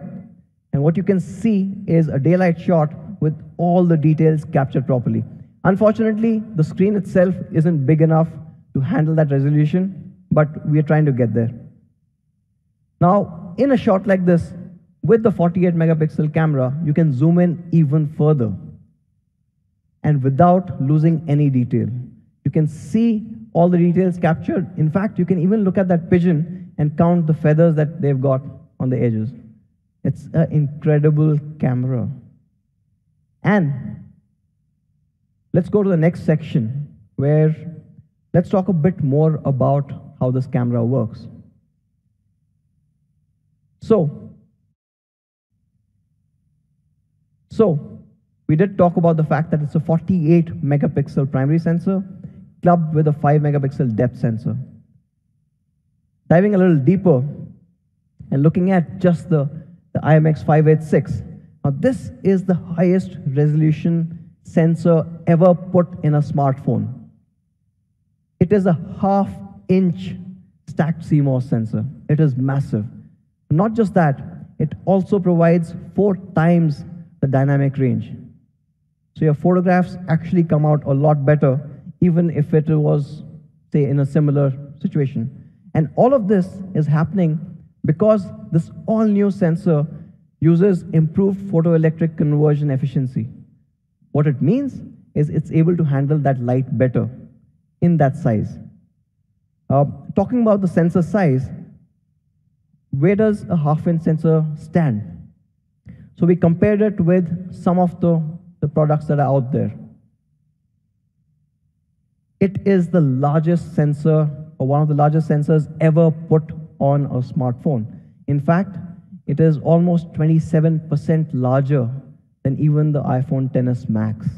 And what you can see is a daylight shot with all the details captured properly. Unfortunately, the screen itself isn't big enough to handle that resolution, but we are trying to get there. Now, in a shot like this, with the 48 megapixel camera, you can zoom in even further and without losing any detail. You can see all the details captured. In fact, you can even look at that pigeon and count the feathers that they've got on the edges. It's an incredible camera. And let's go to the next section, where let's talk a bit more about how this camera works. So we did talk about the fact that it's a 48 megapixel primary sensor clubbed with a 5 megapixel depth sensor. Diving a little deeper and looking at just the IMX586. Now this is the highest resolution sensor ever put in a smartphone. It is a half-inch stacked CMOS sensor. It is massive. Not just that, it also provides 4 times the dynamic range. So your photographs actually come out a lot better, even if it was, say, in a similar situation. And all of this is happening because this all-new sensor uses improved photoelectric conversion efficiency. What it means is it's able to handle that light better in that size. Talking about the sensor size, where does a half-inch sensor stand? So we compared it with some of the products that are out there. It is the largest sensor, or one of the largest sensors ever put on a smartphone. In fact, it is almost 27% larger than even the iPhone XS Max.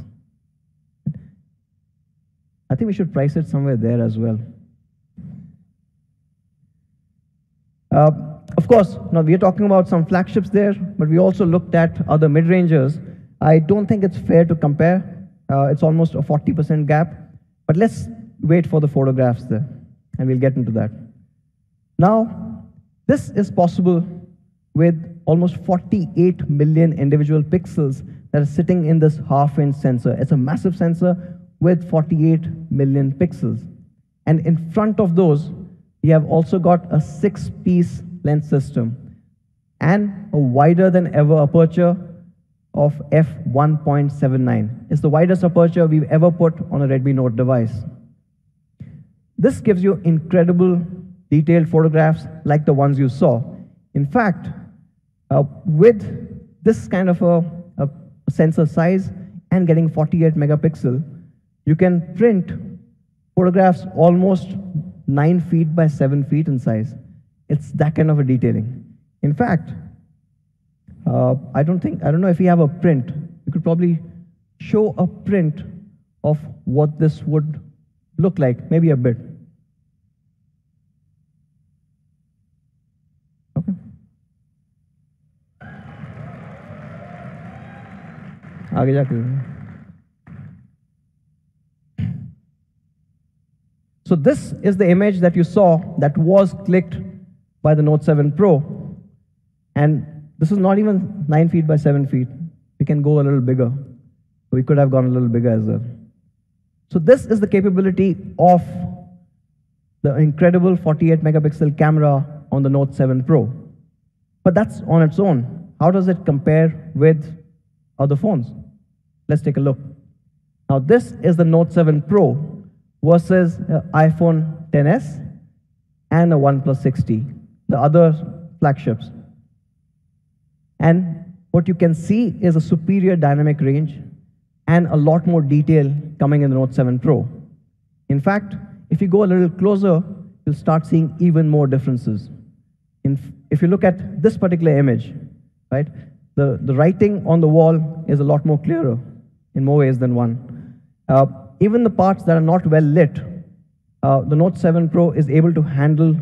I think we should price it somewhere there as well. Of course, now we are talking about some flagships there, but we also looked at other mid-rangers. I don't think it's fair to compare. It's almost a 40% gap. But let's wait for the photographs there. and we'll get into that. Now, this is possible with almost 48 million individual pixels that are sitting in this half-inch sensor. It's a massive sensor with 48 million pixels. And in front of those, we have also got a 6-piece lens system and a wider than ever aperture of f1.79. It's the widest aperture we've ever put on a Redmi Note device. This gives you incredible detailed photographs like the ones you saw. In fact, with this kind of a sensor size and getting 48 megapixel, you can print photographs almost 9 feet by 7 feet in size. It's that kind of a detailing. In fact, I don't know if you have a print. You could probably show a print of what this would look like, maybe a bit. Okay. आगे जाके. So this is the image that you saw that was clicked by the Note 7 Pro. And this is not even 9 feet by 7 feet. We can go a little bigger. We could have gone a little bigger as well. So this is the capability of the incredible 48 megapixel camera on the Note 7 Pro. But that's on its own. How does it compare with other phones? Let's take a look. Now this is the Note 7 Pro versus iPhone XS and a OnePlus 60, the other flagships. And what you can see is a superior dynamic range and a lot more detail coming in the Note 7 Pro. In fact, if you go a little closer, you'll start seeing even more differences. If you look at this particular image, right, the writing on the wall is a lot more clearer in more ways than one. Even the parts that are not well lit, the Note 7 Pro is able to handle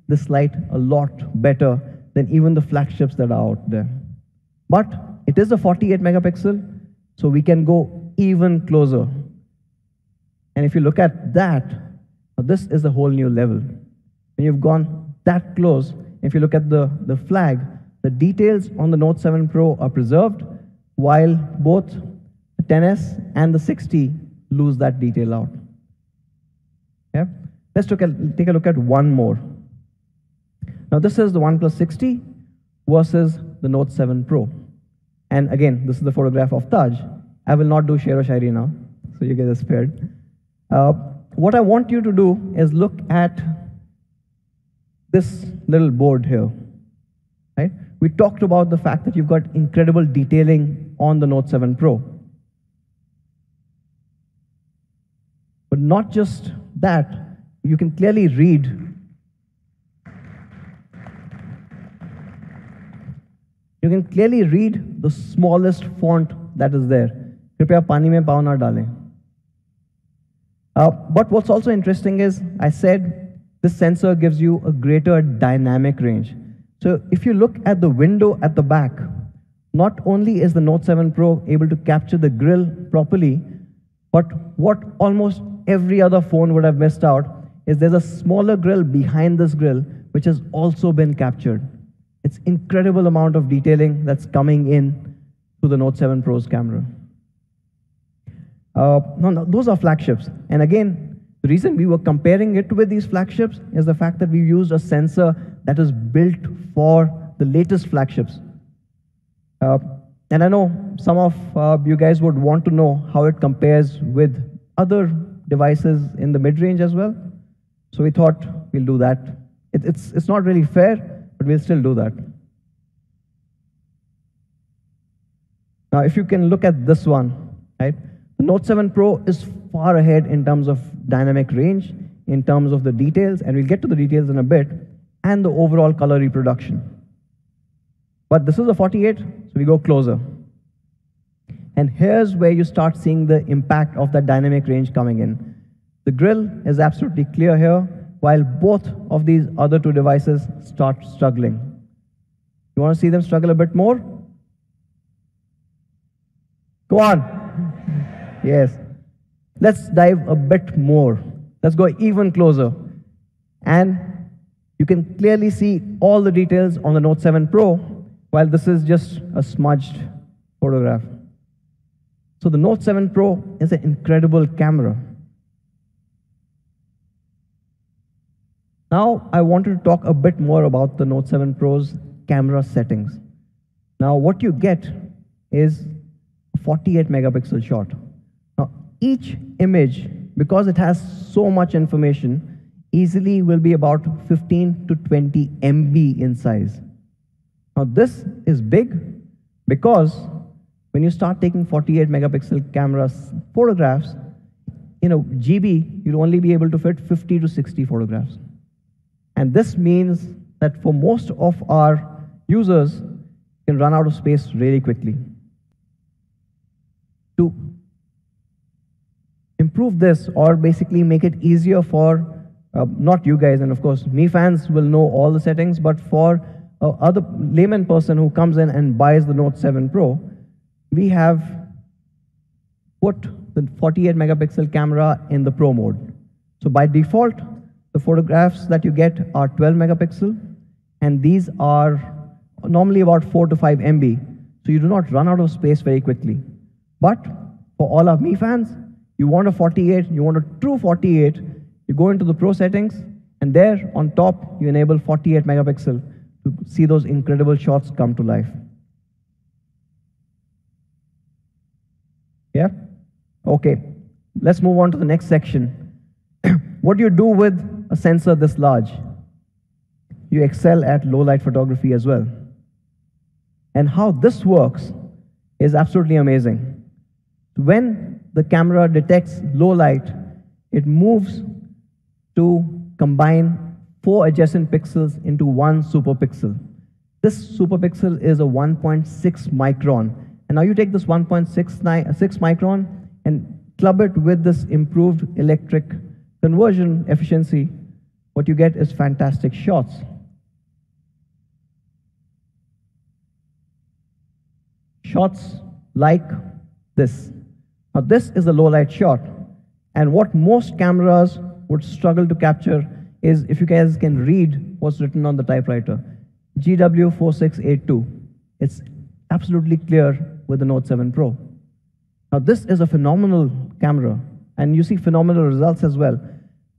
this light a lot better than even the flagships that are out there. But it is a 48 megapixel, so we can go even closer. And if you look at that, this is a whole new level. When you've gone that close, if you look at the flag, the details on the Note 7 Pro are preserved, while both the XS and the 60 lose that detail out. Yeah? Let's take a look at one more. Now this is the OnePlus 60 versus the Note 7 Pro. And again, this is the photograph of Taj. I will not do Sher o Shairi now, so you guys are spared. What I want you to do is look at this little board here. Right? We talked about the fact that you've got incredible detailing on the Note 7 Pro. But not just that, you can clearly read the smallest font that is there. Kripya pani mein pav na dalein. But what's also interesting is, I said this sensor gives you a greater dynamic range. So if you look at the window at the back, not only is the Note 7 Pro able to capture the grille properly, but what almost every other phone would have missed out is there's a smaller grille behind this grille, which has also been captured. It's incredible amount of detailing that's coming in to the Note 7 Pro's camera. No, those are flagships. And again, the reason we were comparing it with these flagships is the fact that we used a sensor that is built for the latest flagships. And I know some of you guys would want to know how it compares with other devices in the mid-range as well. So we thought we'll do that. It's not really fair, but we'll still do that. Now, if you can look at this one, right? The Note 7 Pro is far ahead in terms of dynamic range, in terms of the details, and we'll get to the details in a bit, and the overall color reproduction. But this is a 48, so we go closer. And here's where you start seeing the impact of that dynamic range coming in. The grille is absolutely clear here, while both of these other two devices start struggling. You want to see them struggle a bit more? Go on. Yes. Let's dive a bit more. Let's go even closer. And you can clearly see all the details on the Note 7 Pro, while this is just a smudged photograph. So the Note 7 Pro is an incredible camera. Now I wanted to talk a bit more about the Note 7 Pro's camera settings. Now what you get is a 48 megapixel shot. Now each image, because it has so much information, easily will be about 15 to 20 MB in size. Now this is big because when you start taking 48 megapixel cameras photographs, in a GB, you'll only be able to fit 50 to 60 photographs. And this means that for most of our users, you can run out of space really quickly. To improve this, or basically make it easier for not you guys, and of course, me fans will know all the settings, but for other layman person who comes in and buys the Note 7 Pro, we have put the 48 megapixel camera in the Pro mode. So by default, the photographs that you get are 12 megapixel, and these are normally about 4 to 5 MB, so you do not run out of space very quickly. But for all our me fans, you want a 48, you want a true 48, you go into the Pro settings, and there on top, you enable 48 megapixel to see those incredible shots come to life. Yeah? Okay, let's move on to the next section. What do you do with a sensor this large? You excel at low light photography as well. And how this works is absolutely amazing. When the camera detects low light, it moves to combine 4 adjacent pixels into one superpixel. This superpixel is a 1.6 micron. And now you take this 1.6 micron and club it with this improved electric conversion efficiency. What you get is fantastic shots. Shots like this. Now this is a low light shot, and what most cameras would struggle to capture is, if you guys can read what's written on the typewriter, GW4682. It's absolutely clear with the Note 7 Pro. Now this is a phenomenal camera, and you see phenomenal results as well.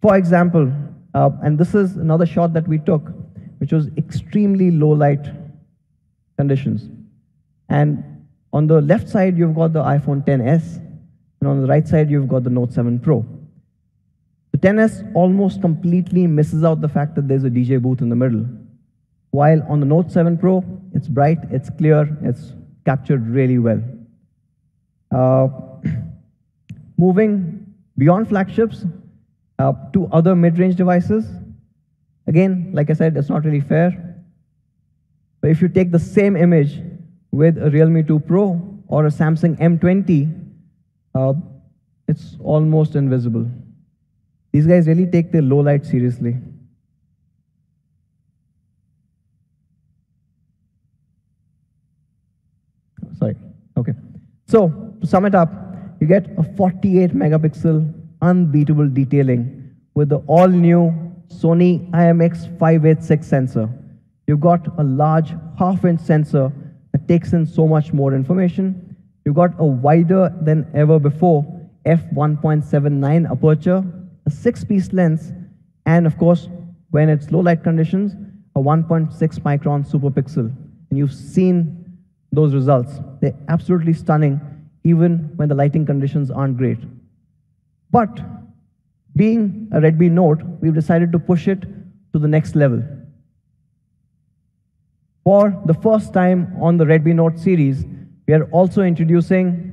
For example, and this is another shot that we took, which was extremely low light conditions. And on the left side, you've got the iPhone XS, and on the right side, you've got the Note 7 Pro. The XS almost completely misses out the fact that there's a DJ booth in the middle. While on the Note 7 Pro, it's bright, it's clear, it's captured really well. Moving beyond flagships to other mid-range devices. Again, like I said, it's not really fair. But if you take the same image with a Realme 2 Pro or a Samsung M20, it's almost invisible. These guys really take their low light seriously. Sorry, okay. So, to sum it up, you get a 48 megapixel unbeatable detailing with the all-new Sony IMX586 sensor. You've got a large half-inch sensor that takes in so much more information. You've got a wider than ever before f1.79 aperture, a 6-piece lens, and of course, when it's low light conditions, a 1.6 micron superpixel. And you've seen those results. They're absolutely stunning, even when the lighting conditions aren't great. But being a Redmi Note, we've decided to push it to the next level. For the first time on the Redmi Note series, we are also introducing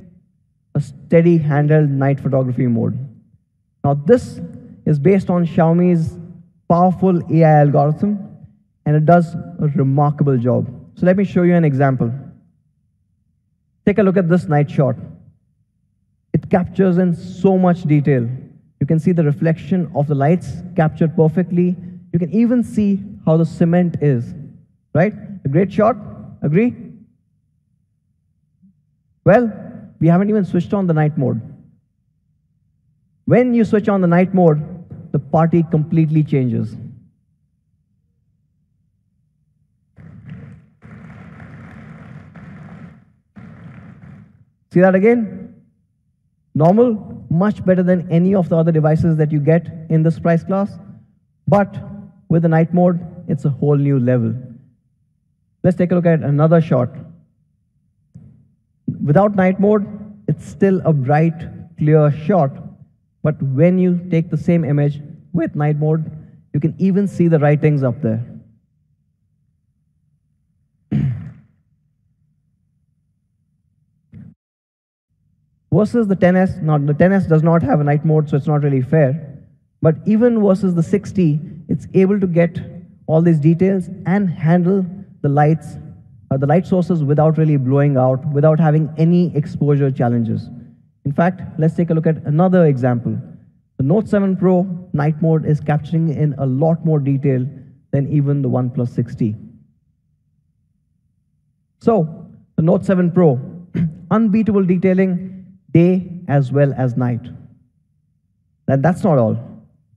a steady handheld night photography mode. Now this is based on Xiaomi's powerful AI algorithm, and it does a remarkable job. So let me show you an example. Take a look at this night shot. It captures in so much detail. You can see the reflection of the lights captured perfectly. You can even see how the cement is, right? A great shot, agree? Well, we haven't even switched on the night mode. When you switch on the night mode, the party completely changes. See that again? Normal, much better than any of the other devices that you get in this price class. But with the night mode, it's a whole new level. Let's take a look at another shot. Without night mode, it's still a bright, clear shot. But when you take the same image with night mode, you can even see the writings up there. Versus the 10S, now the 10S does not have a night mode, so it's not really fair. But even versus the 60, it's able to get all these details and handle the lights, the light sources without really blowing out, without having any exposure challenges. In fact, let's take a look at another example. The Note 7 Pro night mode is capturing in a lot more detail than even the OnePlus 6T. So, the Note 7 Pro, unbeatable detailing day as well as night. And that's not all.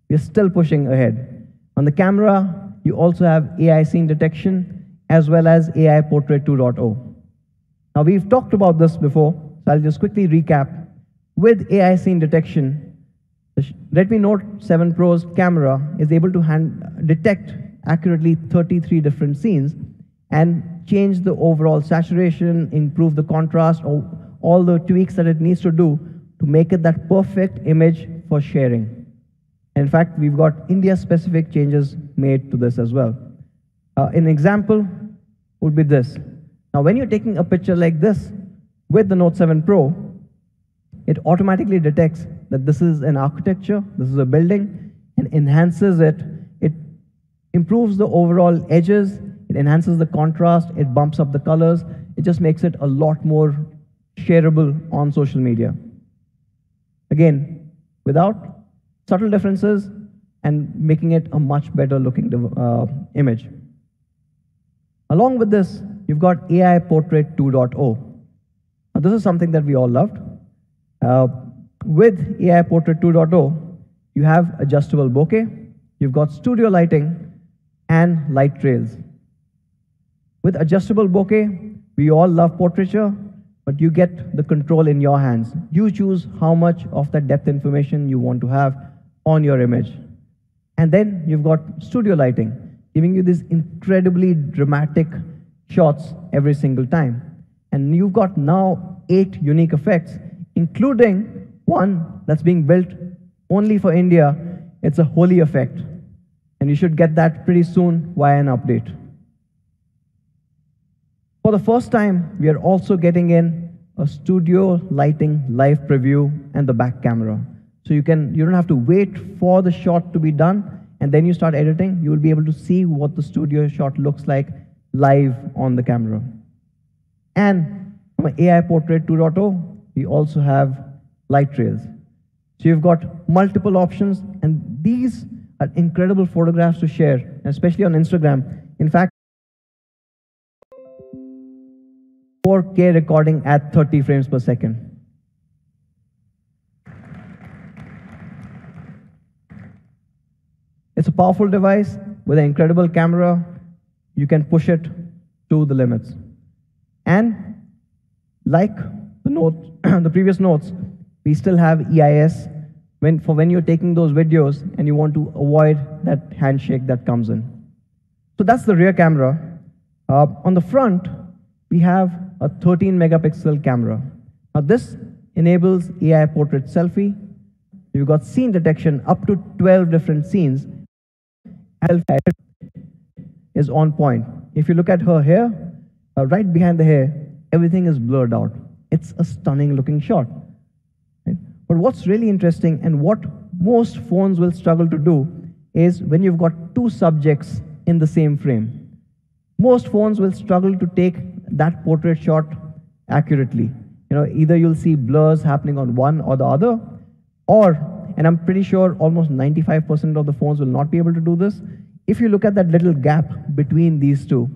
We're still pushing ahead. On the camera, you also have AI scene detection as well as AI Portrait 2.0. Now, we've talked about this before, so I'll just quickly recap. With AI scene detection, the Redmi Note 7 Pro's camera is able to detect accurately 33 different scenes and change the overall saturation, improve the contrast, or all the tweaks that it needs to do to make it that perfect image for sharing. In fact, we've got India-specific changes made to this as well. An example would be this. Now, when you're taking a picture like this with the Note 7 Pro, it automatically detects that this is an architecture, this is a building, and enhances it. It improves the overall edges, it enhances the contrast, it bumps up the colors, it just makes it a lot more shareable on social media. Again, without subtle differences and making it a much better looking image. Along with this, you've got AI Portrait 2.0. Now, this is something that we all loved. With AI Portrait 2.0, you have adjustable bokeh, you've got studio lighting, and light trails. With adjustable bokeh, we all love portraiture, but you get the control in your hands. You choose how much of that depth information you want to have on your image. And then you've got studio lighting, giving you these incredibly dramatic shots every single time. And you've got now 8 unique effects, including one that's being built only for India. It's a holy effect. And you should get that pretty soon via an update. For the first time, we are also getting in a studio lighting live preview and the back camera. So you don't have to wait for the shot to be done and then you start editing. You will be able to see what the studio shot looks like live on the camera. And from AI Portrait 2.0, we also have light trails. So you've got multiple options, and these are incredible photographs to share, especially on Instagram. In fact, 4K recording at 30 frames per second. It's a powerful device with an incredible camera. You can push it to the limits. And like the previous notes, we still have EIS when you're taking those videos and you want to avoid that handshake that comes in. So that's the rear camera. On the front, we have a 13 megapixel camera. Now this enables AI portrait selfie. You've got scene detection up to 12 different scenes. Is on point. If you look at her hair, right behind the hair, everything is blurred out. It's a stunning looking shot. Right? But what's really interesting and what most phones will struggle to do is when you've got 2 subjects in the same frame. Most phones will struggle to take that portrait shot accurately. Either you'll see blurs happening on one or the other, and I'm pretty sure almost 95% of the phones will not be able to do this. If you look at that little gap between these two,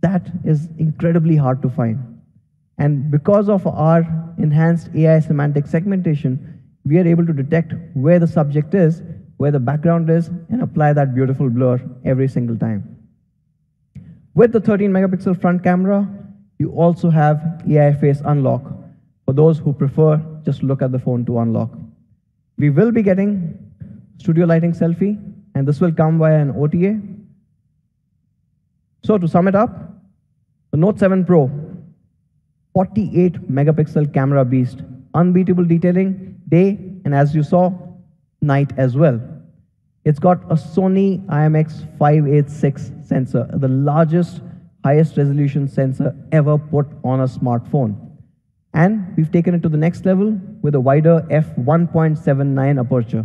that is incredibly hard to find. And because of our enhanced AI semantic segmentation, we are able to detect where the subject is, where the background is, and apply that beautiful blur every single time. With the 13 megapixel front camera, you also have AI face unlock. for those who prefer just to look at the phone to unlock. We will be getting studio lighting selfie, and this will come via an OTA. So to sum it up, the Note 7 Pro, 48 megapixel camera beast, unbeatable detailing day, and as you saw, night as well. It's got a Sony IMX586 sensor, the largest, highest resolution sensor ever put on a smartphone. And we've taken it to the next level with a wider f1.79 aperture.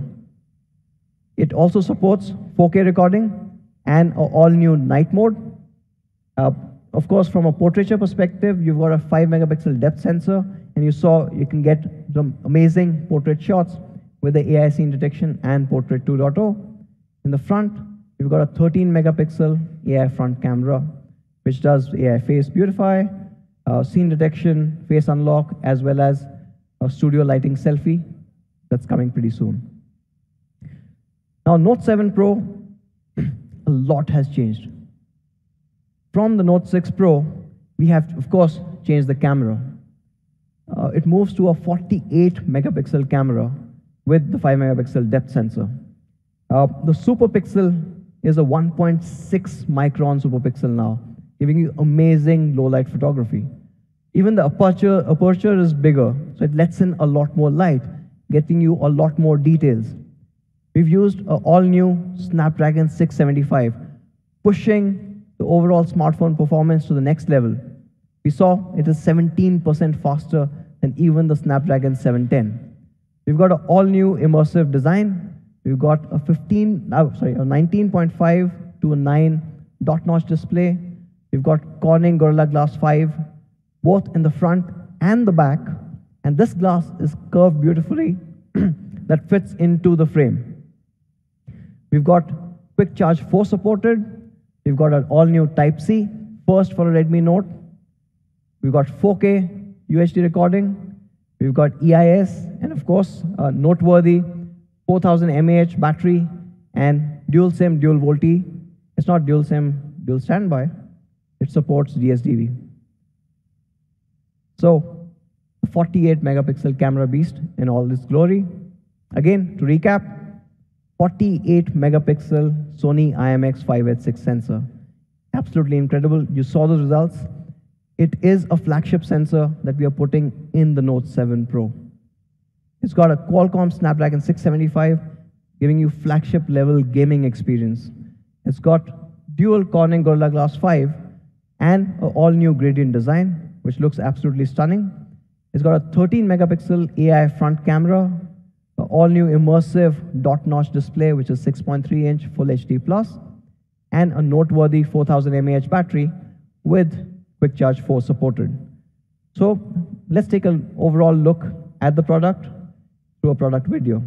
It also supports 4K recording and an all-new night mode. Of course, from a portraiture perspective, you've got a 5 megapixel depth sensor, and you saw you can get some amazing portrait shots with the AI scene detection and Portrait 2.0. In the front, you've got a 13 megapixel AI front camera, which does AI face beautify, scene detection, face unlock, as well as a studio lighting selfie that's coming pretty soon. Now, Note 7 Pro, a lot has changed. From the Note 6 Pro, we have, of course, changed the camera. It moves to a 48 megapixel camera with the 5 megapixel depth sensor. The super pixel is a 1.6 micron super pixel now, giving you amazing low light photography. Even the aperture is bigger, so it lets in a lot more light, getting you a lot more details. We've used an all-new Snapdragon 675, pushing the overall smartphone performance to the next level. We saw it is 17% faster than even the Snapdragon 710. We've got an all-new immersive design. We've got a 19.5 to a 9 dot notch display. We've got Corning Gorilla Glass 5, both in the front and the back. And this glass is curved beautifully that fits into the frame. We've got Quick Charge 4 supported. We've got an all-new Type-C, first for a Redmi Note. We've got 4K UHD recording. We've got EIS, and of course, a noteworthy 4000 mAh battery and dual SIM, dual VoLTE. It's not dual SIM, dual standby. It supports DSDV. So, a 48 megapixel camera beast in all its glory. Again, to recap, 48 megapixel Sony IMX586 sensor. Absolutely incredible. You saw those results. It is a flagship sensor that we are putting in the Note 7 Pro. It's got a Qualcomm Snapdragon 675, giving you flagship level gaming experience. It's got dual Corning Gorilla Glass 5 and an all-new gradient design, which looks absolutely stunning. It's got a 13 megapixel AI front camera, an all-new immersive dot notch display, which is 6.3 inch Full HD+, and a noteworthy 4000 mAh battery with Quick Charge 4 supported. So let's take an overall look at the product through a product video.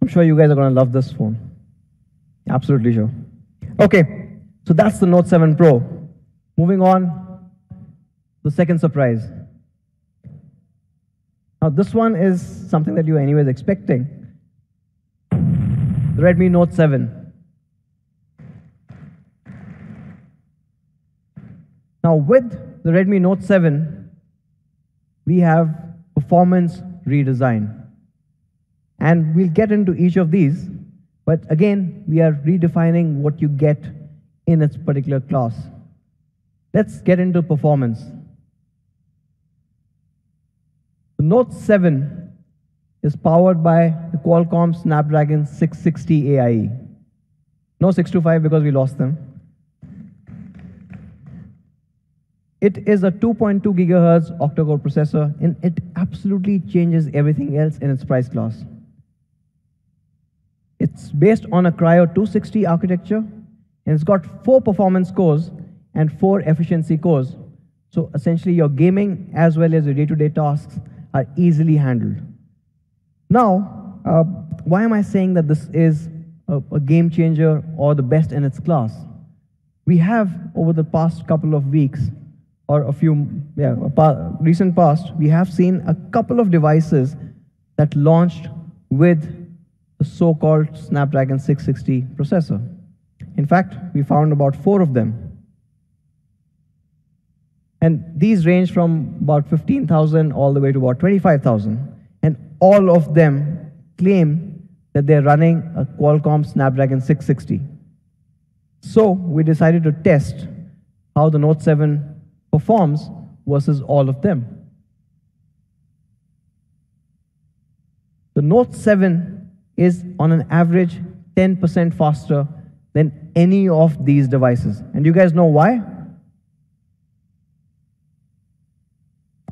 I'm sure you guys are going to love this phone. Absolutely sure. Okay, so that's the Note 7 Pro. Moving on, the second surprise. Now this one is something that you were anyways expecting. The Redmi Note 7. Now with the Redmi Note 7, we have performance redesign. And we'll get into each of these, but again, we are redefining what you get in its particular class. Let's get into performance. The Note 7 is powered by the Qualcomm Snapdragon 660 AIE. No 625 because we lost them. It is a 2.2 gigahertz octa-core processor, and it absolutely changes everything else in its price class. It's based on a Cryo 260 architecture, and it's got 4 performance cores and 4 efficiency cores. So essentially, your gaming as well as your day-to-day tasks are easily handled. Now, why am I saying that this is a game changer or the best in its class? We have, over the past couple of weeks, or recent past, we have seen a couple of devices that launched with the so-called Snapdragon 660 processor. In fact, we found about 4 of them. And these range from about 15,000 all the way to about 25,000. And all of them claim that they're running a Qualcomm Snapdragon 660. So we decided to test how the Note 7 performs versus all of them. The Note 7 is on an average 10% faster than any of these devices. And you guys know why?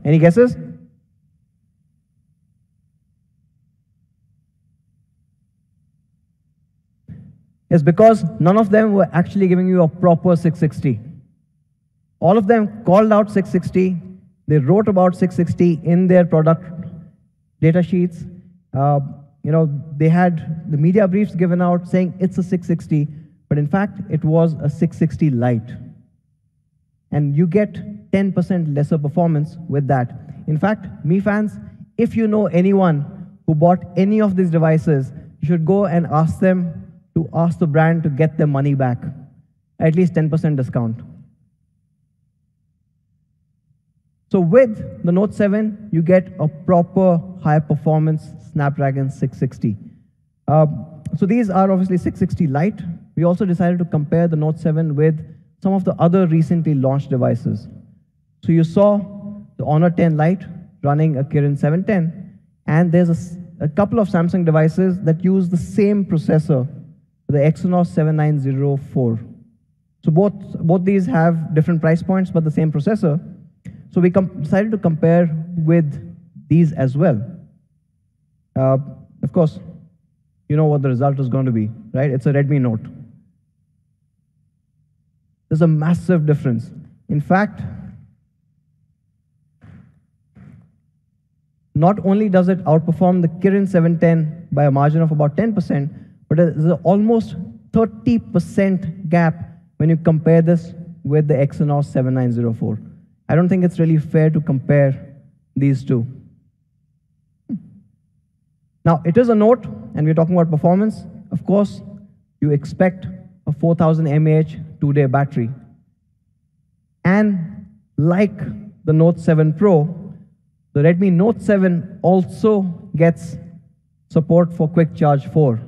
Any guesses? It's because none of them were actually giving you a proper 660. All of them called out 660. They wrote about 660 in their product data sheets. They had the media briefs given out saying it's a 660, but in fact, it was a 660 Lite. And you get 10% lesser performance with that. In fact, Mi fans, if you know anyone who bought any of these devices, you should go and ask them to ask the brand to get their money back, at least 10% discount. So with the Note 7, you get a proper high-performance Snapdragon 660. So these are obviously 660 Lite. We also decided to compare the Note 7 with some of the other recently launched devices. So you saw the Honor 10 Lite running a Kirin 710, and there's a couple of Samsung devices that use the same processor, the Exynos 7904. So both these have different price points, but the same processor. So we decided to compare with these as well. Of course, you know what the result is going to be, right? It's a Redmi Note. There's a massive difference. In fact, not only does it outperform the Kirin 710 by a margin of about 10%, but there's an almost 30% gap when you compare this with the Exynos 7904. I don't think it's really fair to compare these two. Now, it is a Note, and we're talking about performance. Of course, you expect a 4000 mAh 2-day battery. And like the Note 7 Pro, the Redmi Note 7 also gets support for Quick Charge 4.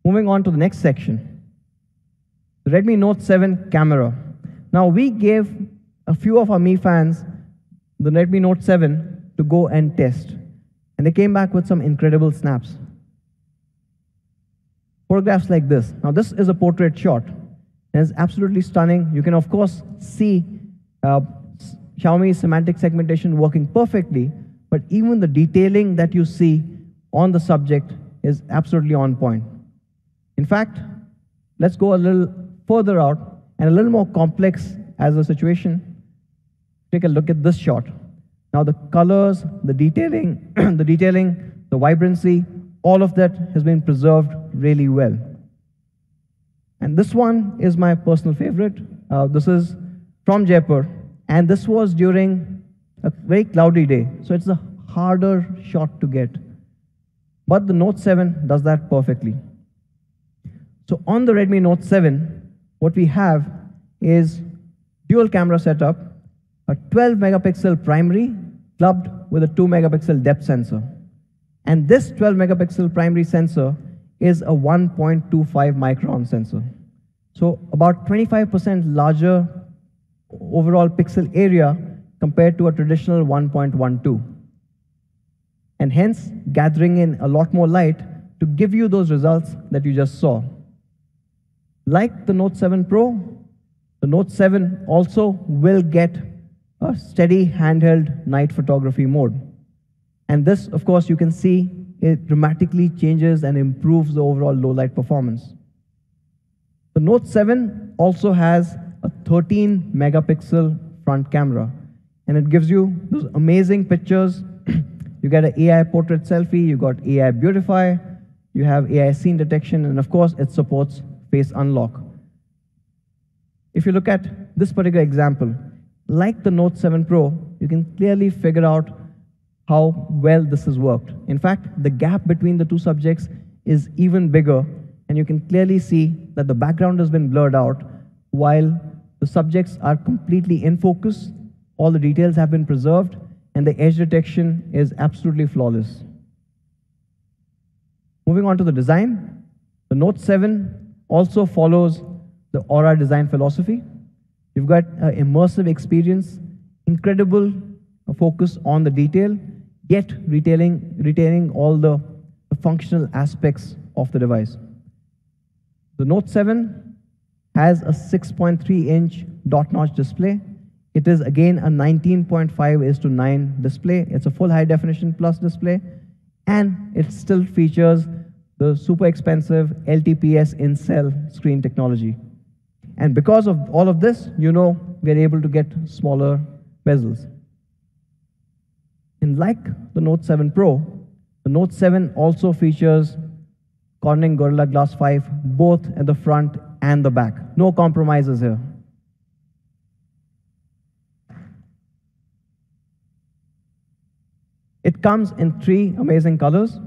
Moving on to the next section, the Redmi Note 7 camera. Now, we gave a few of our Mi fans the Redmi Note 7 to go and test, and they came back with some incredible snaps. Photographs like this. Now, this is a portrait shot, and it's absolutely stunning. You can, of course, see Xiaomi's semantic segmentation working perfectly, but even the detailing that you see on the subject is absolutely on point. In fact, let's go a little further out and a little more complex as a situation. take a look at this shot. Now the colors, the detailing, the vibrancy, all of that has been preserved really well. And this one is my personal favorite. This is from Jaipur, and this was during a very cloudy day, so it's a harder shot to get. But the Note 7 does that perfectly. So on the Redmi Note 7, what we have is dual camera setup, a 12 megapixel primary clubbed with a 2 megapixel depth sensor. And this 12 megapixel primary sensor is a 1.25 micron sensor. So about 25% larger overall pixel area compared to a traditional 1.12. And hence gathering in a lot more light to give you those results that you just saw. Like the Note 7 Pro, the Note 7 also will get a steady handheld night photography mode. And this, of course, you can see it dramatically changes and improves the overall low light performance. The Note 7 also has a 13 megapixel front camera, and it gives you those amazing pictures. You get an AI portrait selfie, you got AI beautify, you have AI scene detection, and of course, it supports face unlock. If you look at this particular example, like the Note 7 Pro, you can clearly figure out how well this has worked. In fact, the gap between the two subjects is even bigger, and you can clearly see that the background has been blurred out while the subjects are completely in focus, all the details have been preserved, and the edge detection is absolutely flawless. Moving on to the design, the Note 7 also follows the Aura design philosophy. You've got an immersive experience, incredible focus on the detail, yet retaining all the functional aspects of the device. The Note 7 has a 6.3-inch dot-notch display. It is again a 19.5:9 display. It's a full high-definition plus display, and it still features the super expensive LTPS in-cell screen technology. And because of all of this, you know we're able to get smaller bezels. And like the Note 7 Pro, the Note 7 also features Corning Gorilla Glass 5 both at the front and the back. No compromises here. It comes in 3 amazing colors.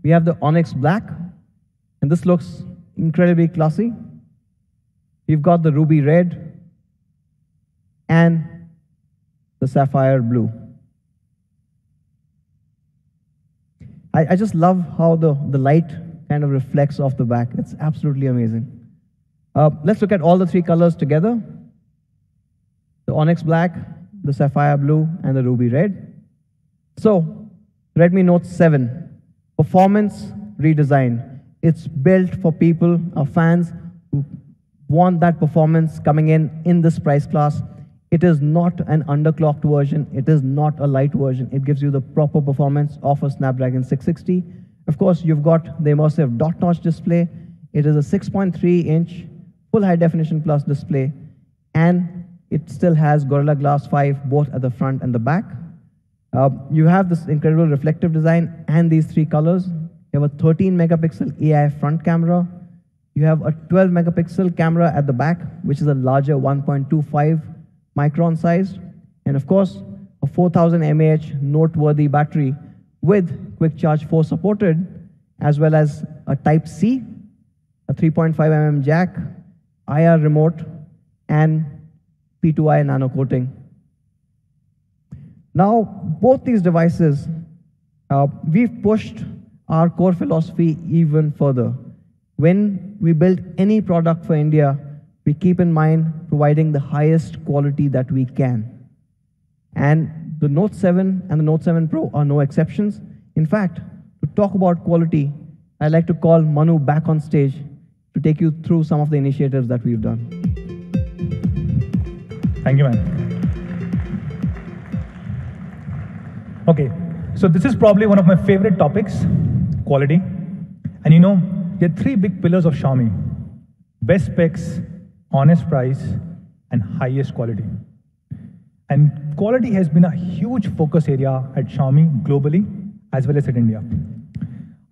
We have the Onyx Black, and this looks incredibly classy. We've got the Ruby Red and the Sapphire Blue. I just love how the light kind of reflects off the back. It's absolutely amazing. Let's look at all the 3 colors together. The Onyx Black, the Sapphire Blue, and the Ruby Red. So, Redmi Note 7, performance redesign. It's built for people, our fans, who want that performance coming in this price class. It is not an underclocked version. It is not a light version. It gives you the proper performance of a Snapdragon 660. Of course, you've got the immersive dot-notch display. It is a 6.3-inch full high-definition plus display, and it still has Gorilla Glass 5 both at the front and the back. You have this incredible reflective design and these 3 colors. You have a 13 megapixel AI front camera. You have a 12 megapixel camera at the back, which is a larger 1.25 micron size. And of course, a 4000 mAh noteworthy battery with Quick Charge 4 supported, as well as a Type-C, a 3.5 mm jack, IR remote, and P2I nano coating. Now, both these devices, we've pushed our core philosophy even further. When we build any product for India, we keep in mind providing the highest quality that we can. And the Note 7 and the Note 7 Pro are no exceptions. In fact, to talk about quality, I'd like to call Manu back on stage to take you through some of the initiatives that we've done. Thank you, man. Okay, so this is probably one of my favorite topics, quality. And you know, there are 3 big pillars of Xiaomi: best specs, honest price, and highest quality. And quality has been a huge focus area at Xiaomi globally, as well as in India.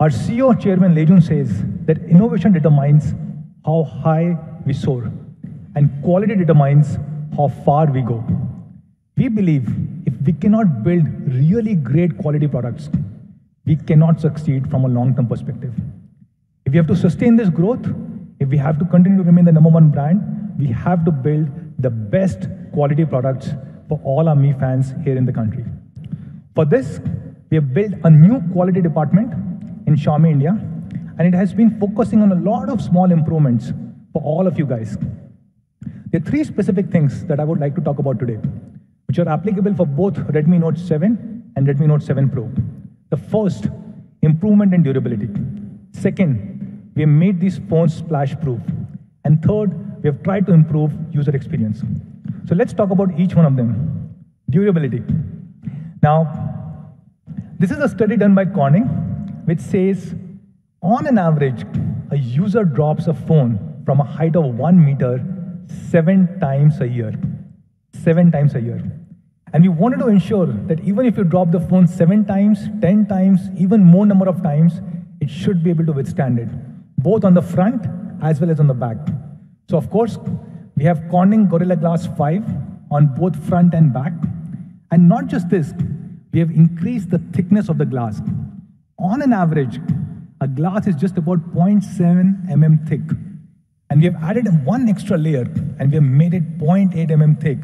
Our CEO, Chairman Lejun, says that innovation determines how high we soar, and quality determines how far we go. We believe if we cannot build really great quality products, we cannot succeed from a long-term perspective. If we have to sustain this growth, if we have to continue to remain the #1 brand, we have to build the best quality products for all our Mi fans here in the country. For this, we have built a new quality department in Xiaomi India, and it has been focusing on a lot of small improvements for all of you guys. There are 3 specific things that I would like to talk about today, which are applicable for both Redmi Note 7 and Redmi Note 7 Pro. The first, improvement in durability. Second, we have made these phones splash-proof. And third, we have tried to improve user experience. So let's talk about each one of them. Durability. Now, this is a study done by Corning, which says, on an average, a user drops a phone from a height of 1 meter 7 times a year. 7 times a year. And we wanted to ensure that even if you drop the phone 7 times, 10 times, even more number of times, it should be able to withstand it, both on the front as well as on the back. So of course, we have Corning Gorilla Glass 5 on both front and back. And not just this, we have increased the thickness of the glass. On an average, a glass is just about 0.7 mm thick. And we have added 1 extra layer, and we have made it 0.8 mm thick,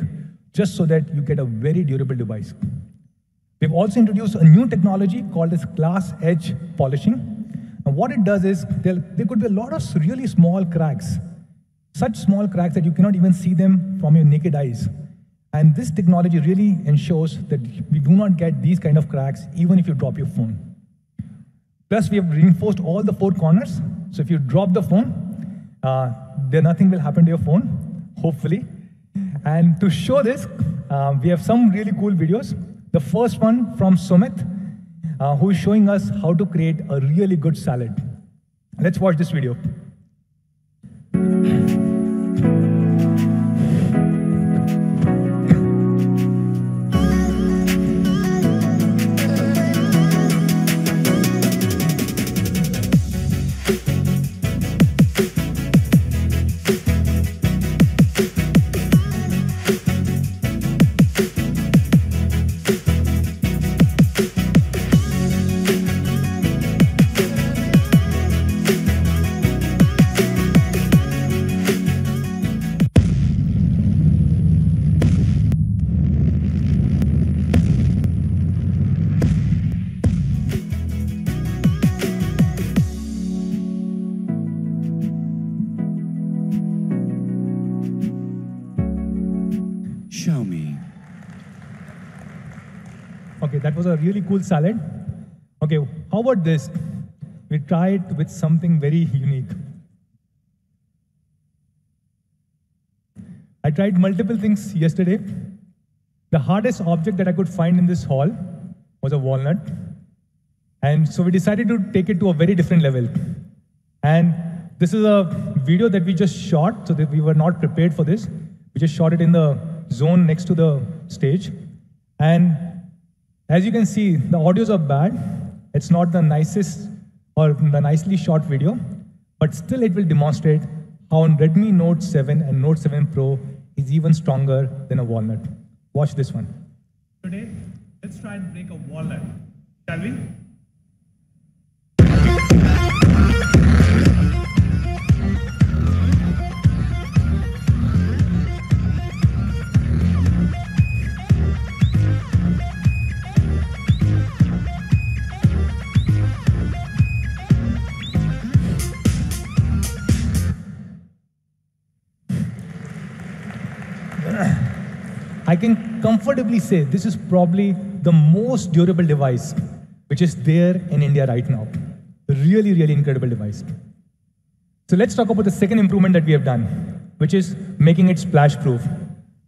just so that you get a very durable device. We've also introduced a new technology called as glass edge polishing. And what it does is, there could be a lot of really small cracks, such small cracks that you cannot even see them from your naked eyes. And this technology really ensures that we do not get these kind of cracks, even if you drop your phone. Plus, we have reinforced all the 4 corners. So if you drop the phone, nothing will happen to your phone, hopefully. And to show this, we have some really cool videos. The first one from Sumit, who is showing us how to create a really good salad. Let's watch this video. Okay, that was a really cool salad. Okay, how about this? We tried with something very unique. I tried multiple things yesterday. The hardest object that I could find in this hall was a walnut. And so we decided to take it to a very different level. And this is a video that we just shot, so that we were not prepared for this. We just shot it in the zone next to the stage. And as you can see, the audios are bad. It's not the nicest or the nicely shot video, but still it will demonstrate how Redmi Note 7 and Note 7 Pro is even stronger than a walnut. Watch this one. Today, let's try and break a walnut, shall we? I can comfortably say this is probably the most durable device which is there in India right now. A really, really incredible device. So let's talk about the second improvement that we have done, which is making it splash-proof.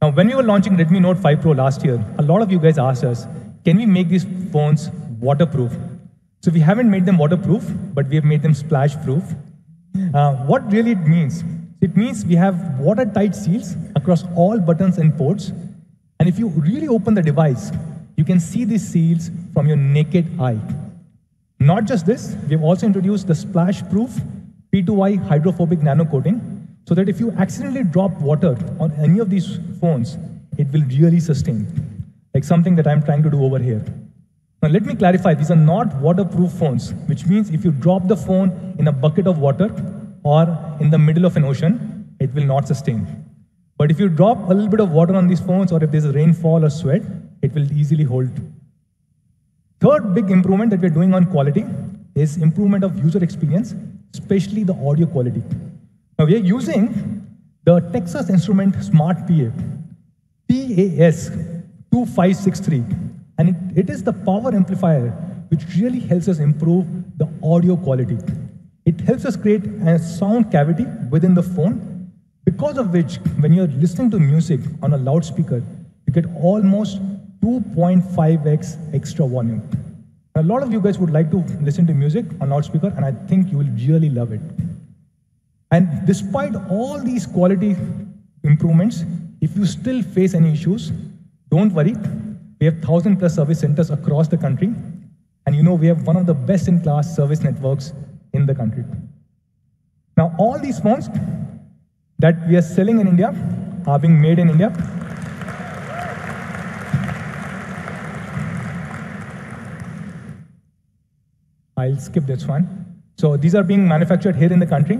Now, when we were launching Redmi Note 5 Pro last year, a lot of you guys asked us, can we make these phones waterproof? So we haven't made them waterproof, but we have made them splash-proof. What really it means? It means we have watertight seals across all buttons and ports. And And if you really open the device, you can see these seals from your naked eye. Not just this, we've also introduced the splash-proof P2I hydrophobic nano coating, so that if you accidentally drop water on any of these phones, it will really sustain, like something that I'm trying to do over here. Now let me clarify, these are not waterproof phones, which means if you drop the phone in a bucket of water or in the middle of an ocean, it will not sustain. But if you drop a little bit of water on these phones, or if there's a rainfall or sweat, it will easily hold. Third big improvement that we're doing on quality is improvement of user experience, especially the audio quality. Now we are using the Texas Instrument Smart PA, PAS 2563, and it is the power amplifier which really helps us improve the audio quality. It helps us create a sound cavity within the phone, because of which when you're listening to music on a loudspeaker, you get almost 2.5x extra volume. A lot of you guys would like to listen to music on loudspeaker, and I think you will really love it. And despite all these quality improvements, if you still face any issues, don't worry. We have 1,000+ service centers across the country, and you know we have one of the best-in-class service networks in the country. Now, all these phones that we are selling in India are being made in India. I'll skip this one. So these are being manufactured here in the country.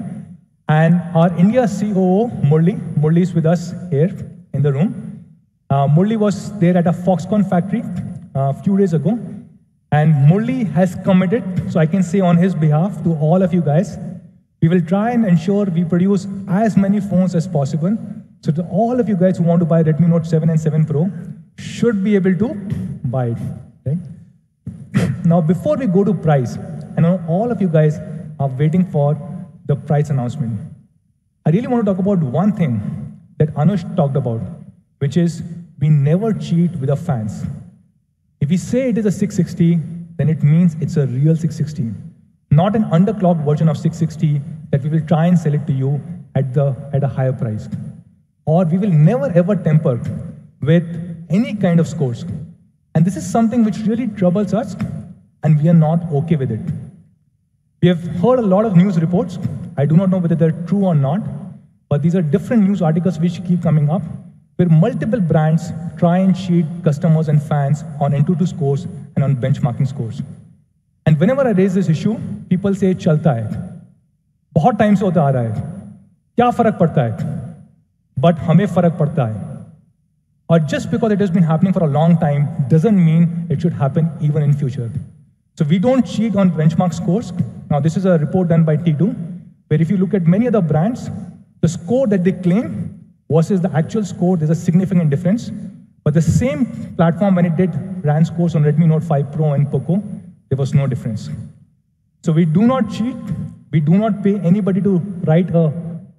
And our India COO, Murli is with us here in the room. Murli was there at a Foxconn factory a few days ago. And Murli has committed, so I can say on his behalf to all of you guys, we will try and ensure we produce as many phones as possible. So to all of you guys who want to buy Redmi Note 7 and 7 Pro, should be able to buy it. Okay? Now, before we go to price, I know all of you guys are waiting for the price announcement. I really want to talk about one thing that Anush talked about, which is we never cheat with our fans. If we say it is a 660, then it means it's a real 660, not an underclocked version of 660 that we will try and sell it to you at a higher price. Or we will never ever tamper with any kind of scores. And this is something which really troubles us, and we are not okay with it. We have heard a lot of news reports. I do not know whether they're true or not, but these are different news articles which keep coming up, where multiple brands try and cheat customers and fans on antutu scores and on benchmarking scores. And whenever I raise this issue, people say, chalta hai. बहुत time से होता आ रहा है. क्या फर्क पड़ता है? But हमें फर्क पड़ता है. Or just because it has been happening for a long time doesn't mean it should happen even in future. So we don't cheat on benchmark scores. Now this is a report done by T2, where if you look at many other brands, the score that they claim versus the actual score, there's a significant difference. But the same platform, when it ran scores on Redmi Note 5 Pro and Poco, there was no difference. So we do not cheat. We do not pay anybody to write a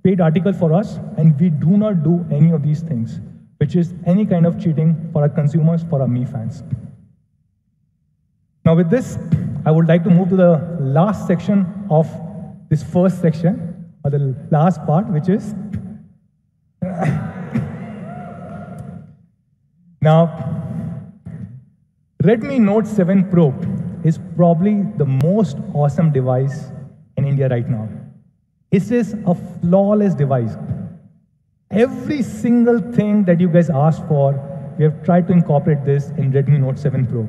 paid article for us, and we do not do any of these things, which is any kind of cheating for our consumers, for our Mi fans. Now with this, I would like to move to the last section of this first section, or the last part, which is now, Redmi Note 7 Pro is probably the most awesome device in India right now. It is a flawless device. Every single thing that you guys asked for, we have tried to incorporate this in Redmi Note 7 Pro.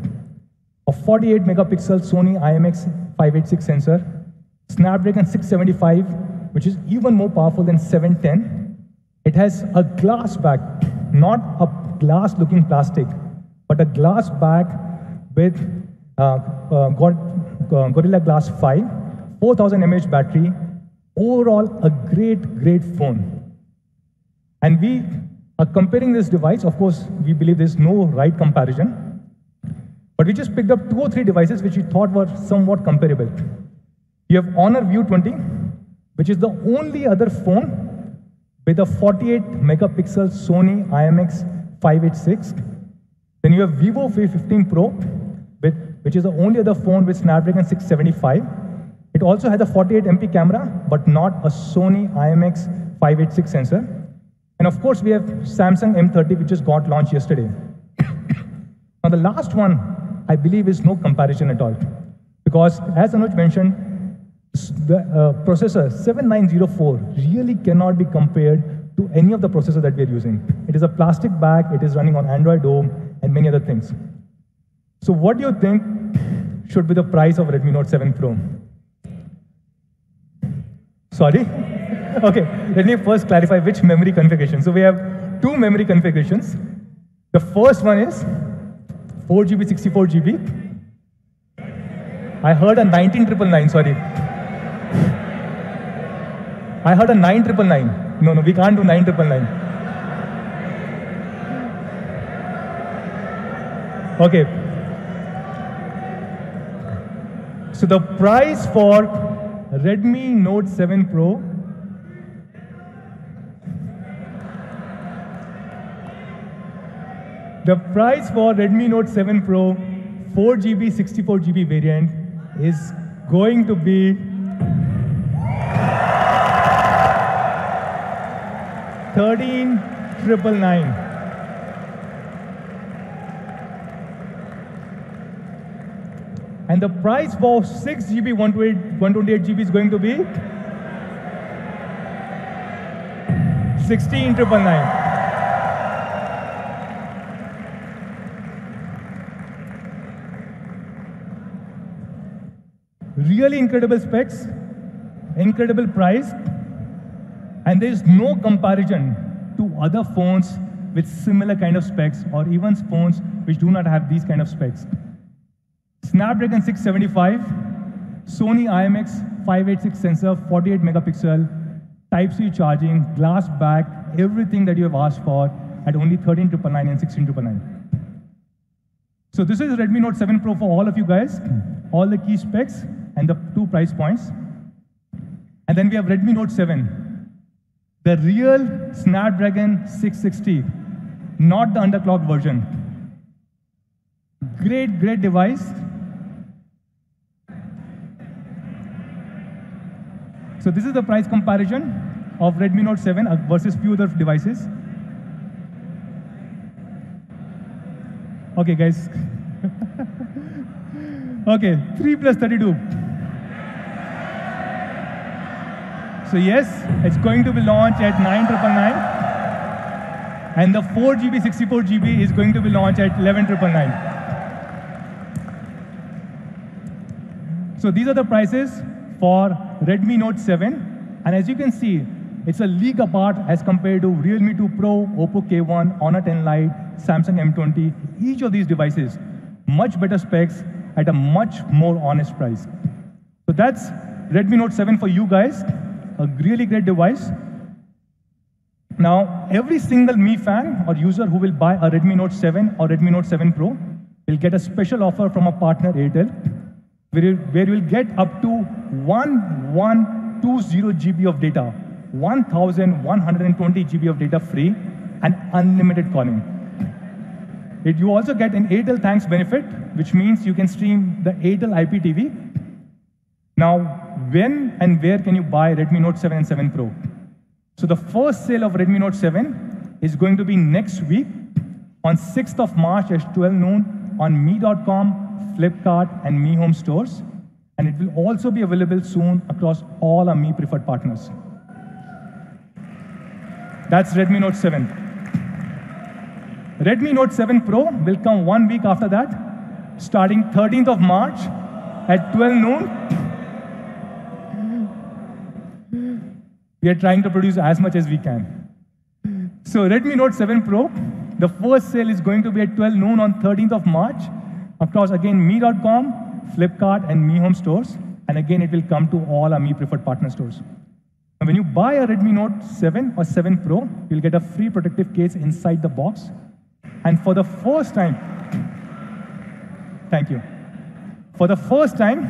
A 48 megapixel Sony IMX586 sensor, Snapdragon 675, which is even more powerful than 710. It has a glass back, not a glass-looking plastic, but a glass back with Gorilla Glass 5, 4000 mAh battery. Overall, a great phone. And we are comparing this device. Of course, we believe there's no right comparison. But we just picked up 2 or 3 devices which we thought were somewhat comparable. You have Honor View 20, which is the only other phone with a 48 megapixel Sony IMX586. Then you have Vivo V15 Pro, which is the only other phone with Snapdragon 675. It also has a 48 MP camera, but not a Sony IMX586 sensor. And of course, we have Samsung M30, which just got launched yesterday. Now, the last one, I believe, is no comparison at all. Because, as Anuj mentioned, the processor 7904 really cannot be compared to any of the processors that we are using. It is a plastic bag, it is running on Android Home, and many other things. So what do you think should be the price of Redmi Note 7 Pro? Sorry? Okay, let me first clarify which memory configuration. So we have two memory configurations. The first one is 4GB, 64GB. I heard a 19999, sorry. I heard a 9999. No, we can't do 9999. Okay. So the price for Redmi Note 7 Pro Redmi Note 7 Pro 4GB, 64GB variant is going to be 13,999. And the price for 6GB, 128GB is going to be 16,999. Really incredible specs, incredible price, and there is no comparison to other phones with similar kind of specs or even phones which do not have these kind of specs. Snapdragon 675, Sony IMX586 sensor, 48 megapixel, Type-C charging, glass back, everything that you have asked for at only 13,999 and 16,999. So this is Redmi Note 7 Pro for all of you guys, all the key specs and the two price points. And then we have Redmi Note 7, the real Snapdragon 660, not the underclocked version. Great, great device. So this is the price comparison of Redmi Note 7 versus few other devices. Okay, guys. Okay, 3 plus 32. So yes, it's going to be launched at 9,999. And the 4GB, 64GB is going to be launched at 11,999. So these are the prices for Redmi Note 7. And as you can see, it's a league apart as compared to Realme 2 Pro, Oppo K1, Honor 10 Lite, Samsung M20. Each of these devices, much better specs at a much more honest price. So that's Redmi Note 7 for you guys. A really great device. Now, every single Mi fan or user who will buy a Redmi Note 7 or Redmi Note 7 Pro will get a special offer from a partner Airtel, where you will get up to 1120 GB of data, 1,120 GB of data free, and unlimited calling. You also get an Airtel Thanks benefit, which means you can stream the Airtel IPTV. Now, when and where can you buy Redmi Note 7 and 7 Pro? So the first sale of Redmi Note 7 is going to be next week on 6th of March at 12 noon on Mi.com, Flipkart, and Mi Home stores. And it will also be available soon across all our Mi preferred partners. That's Redmi Note 7. Redmi Note 7 Pro will come 1 week after that, starting 13th of March at 12 noon. We are trying to produce as much as we can. So Redmi Note 7 Pro, the first sale is going to be at 12 noon on 13th of March across, again, Mi.com, Flipkart, and Mi Home stores. And again, it will come to all our Mi preferred partner stores. And when you buy a Redmi Note 7 or 7 Pro, you'll get a free protective case inside the box. And for the first time, thank you. For the first time,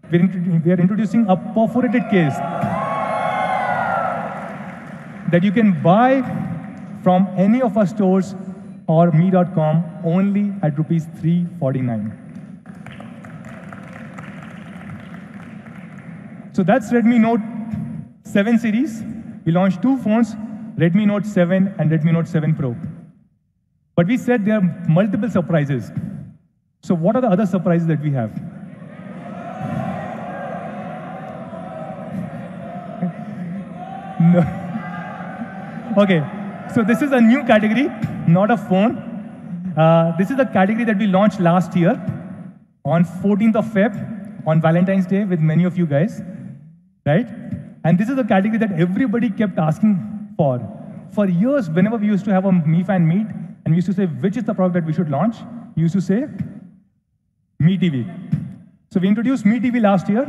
we are introducing a perforated case that you can buy from any of our stores or Mi.com only at rupees 349. So that's Redmi Note 7 series. We launched two phones, Redmi Note 7 and Redmi Note 7 Pro. But we said there are multiple surprises. So what are the other surprises that we have? No. Okay, so this is a new category, not a phone. This is a category that we launched last year on 14th of Feb, on Valentine's Day with many of you guys, right? And this is a category that everybody kept asking for. For years, whenever we used to have a MeFan meet, and we used to say, which is the product that we should launch, we used to say, Me TV. So we introduced Me TV last year,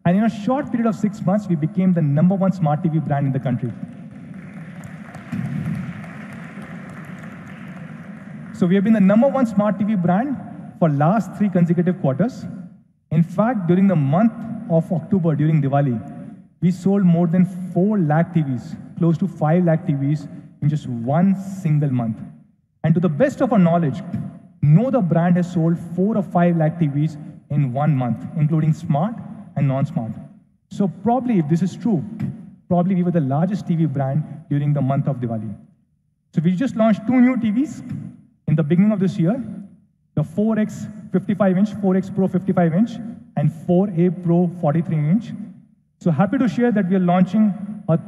and in a short period of 6 months, we became the #1 smart TV brand in the country. So we have been the #1 smart TV brand for last 3 consecutive quarters. In fact, during the month of October, during Diwali, we sold more than 4 lakh TVs, close to 5 lakh TVs in just one single month. And to the best of our knowledge, no other brand has sold 4 or 5 lakh TVs in 1 month, including smart and non-smart. So probably, if this is true, probably we were the largest TV brand during the month of Diwali. So we just launched 2 new TVs in the beginning of this year, the 4X 55-inch, 4X Pro 55-inch, and 4A Pro 43-inch. So happy to share that we are launching our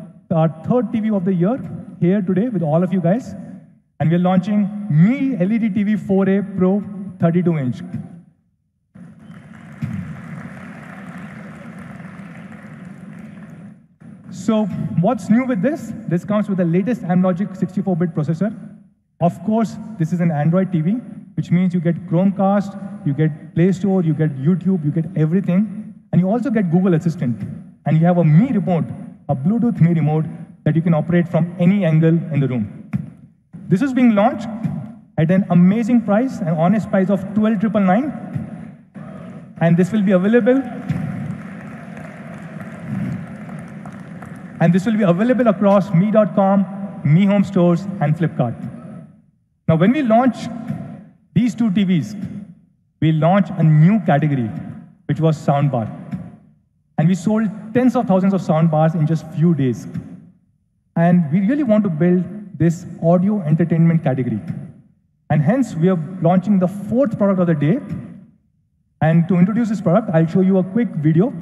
3rd TV of the year here today with all of you guys. And we are launching Me LED TV 4A Pro 32-inch. So what's new with this? This comes with the latest Amlogic 64-bit processor. Of course, this is an Android TV, which means you get Chromecast, you get Play Store, you get YouTube, you get everything. And you also get Google Assistant. And you have a Me remote, a Bluetooth Me remote that you can operate from any angle in the room. This is being launched at an amazing price, an honest price of 12,999. And this will be available. And this will be available across me.com, Me Home Stores, and Flipkart. Now, when we launch these 2 TVs, we launched a new category, which was soundbar. And we sold tens of thousands of soundbars in just few days. And we really want to build this audio entertainment category. And hence, we are launching the 4th product of the day. And to introduce this product, I'll show you a quick video.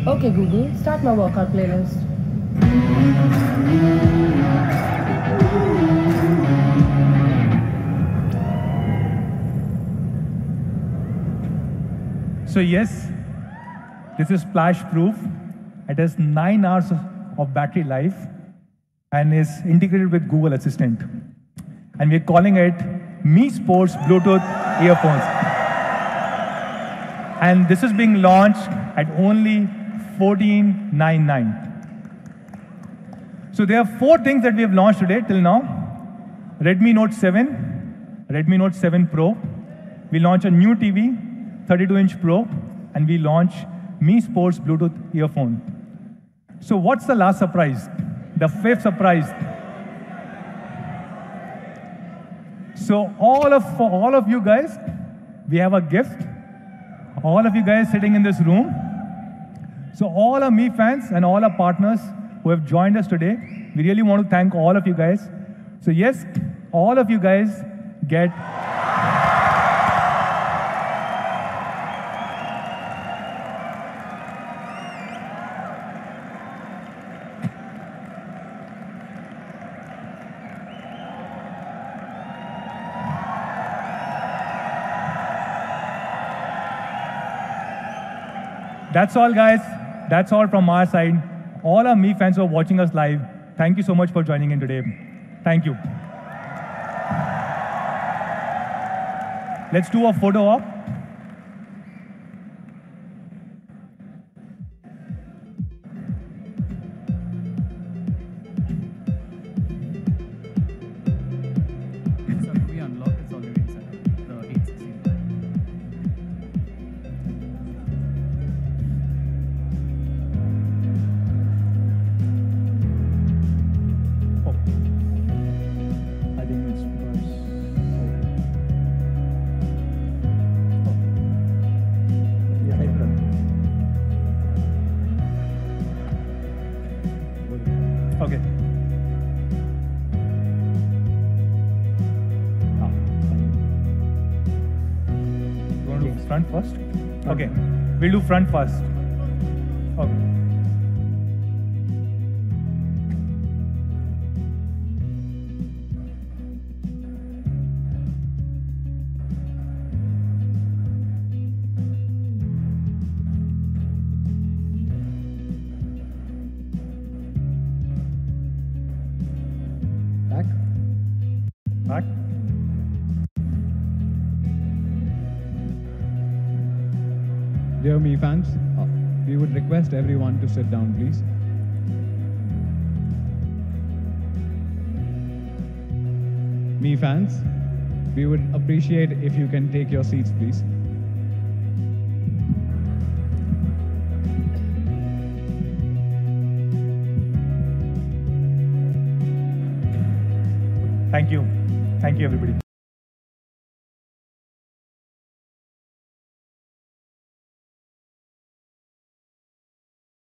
Okay, Google, start my workout playlist. So yes, this is splash proof. It has 9 hours of battery life and is integrated with Google Assistant. And we're calling it Mi Sports Bluetooth earphones. And this is being launched at only 14,999. So there are 4 things that we have launched today till now. Redmi Note 7, Redmi Note 7 Pro. We launch a new TV, 32-inch Pro, and we launch Mi Sports Bluetooth earphone. So what's the last surprise? The 5th surprise. So for all of you guys, we have a gift. All of you guys sitting in this room. So all our Me fans and all our partners who have joined us today, we really want to thank all of you guys. So yes, all of you guys get That's all, guys. That's all from our side. All our Me fans who are watching us live, Thank you so much for joining in today. Thank you. Let's do a photo op. So we unlock, it's already set up. The 816. Oh. I think it's because. Yeah, okay. You want to do front first? Okay. We'll do front first. Okay. Back. Back. Dear Me fans, we would request everyone to sit down, please. Me fans, we would appreciate if you can take your seats, please. Thank you. Thank you, everybody.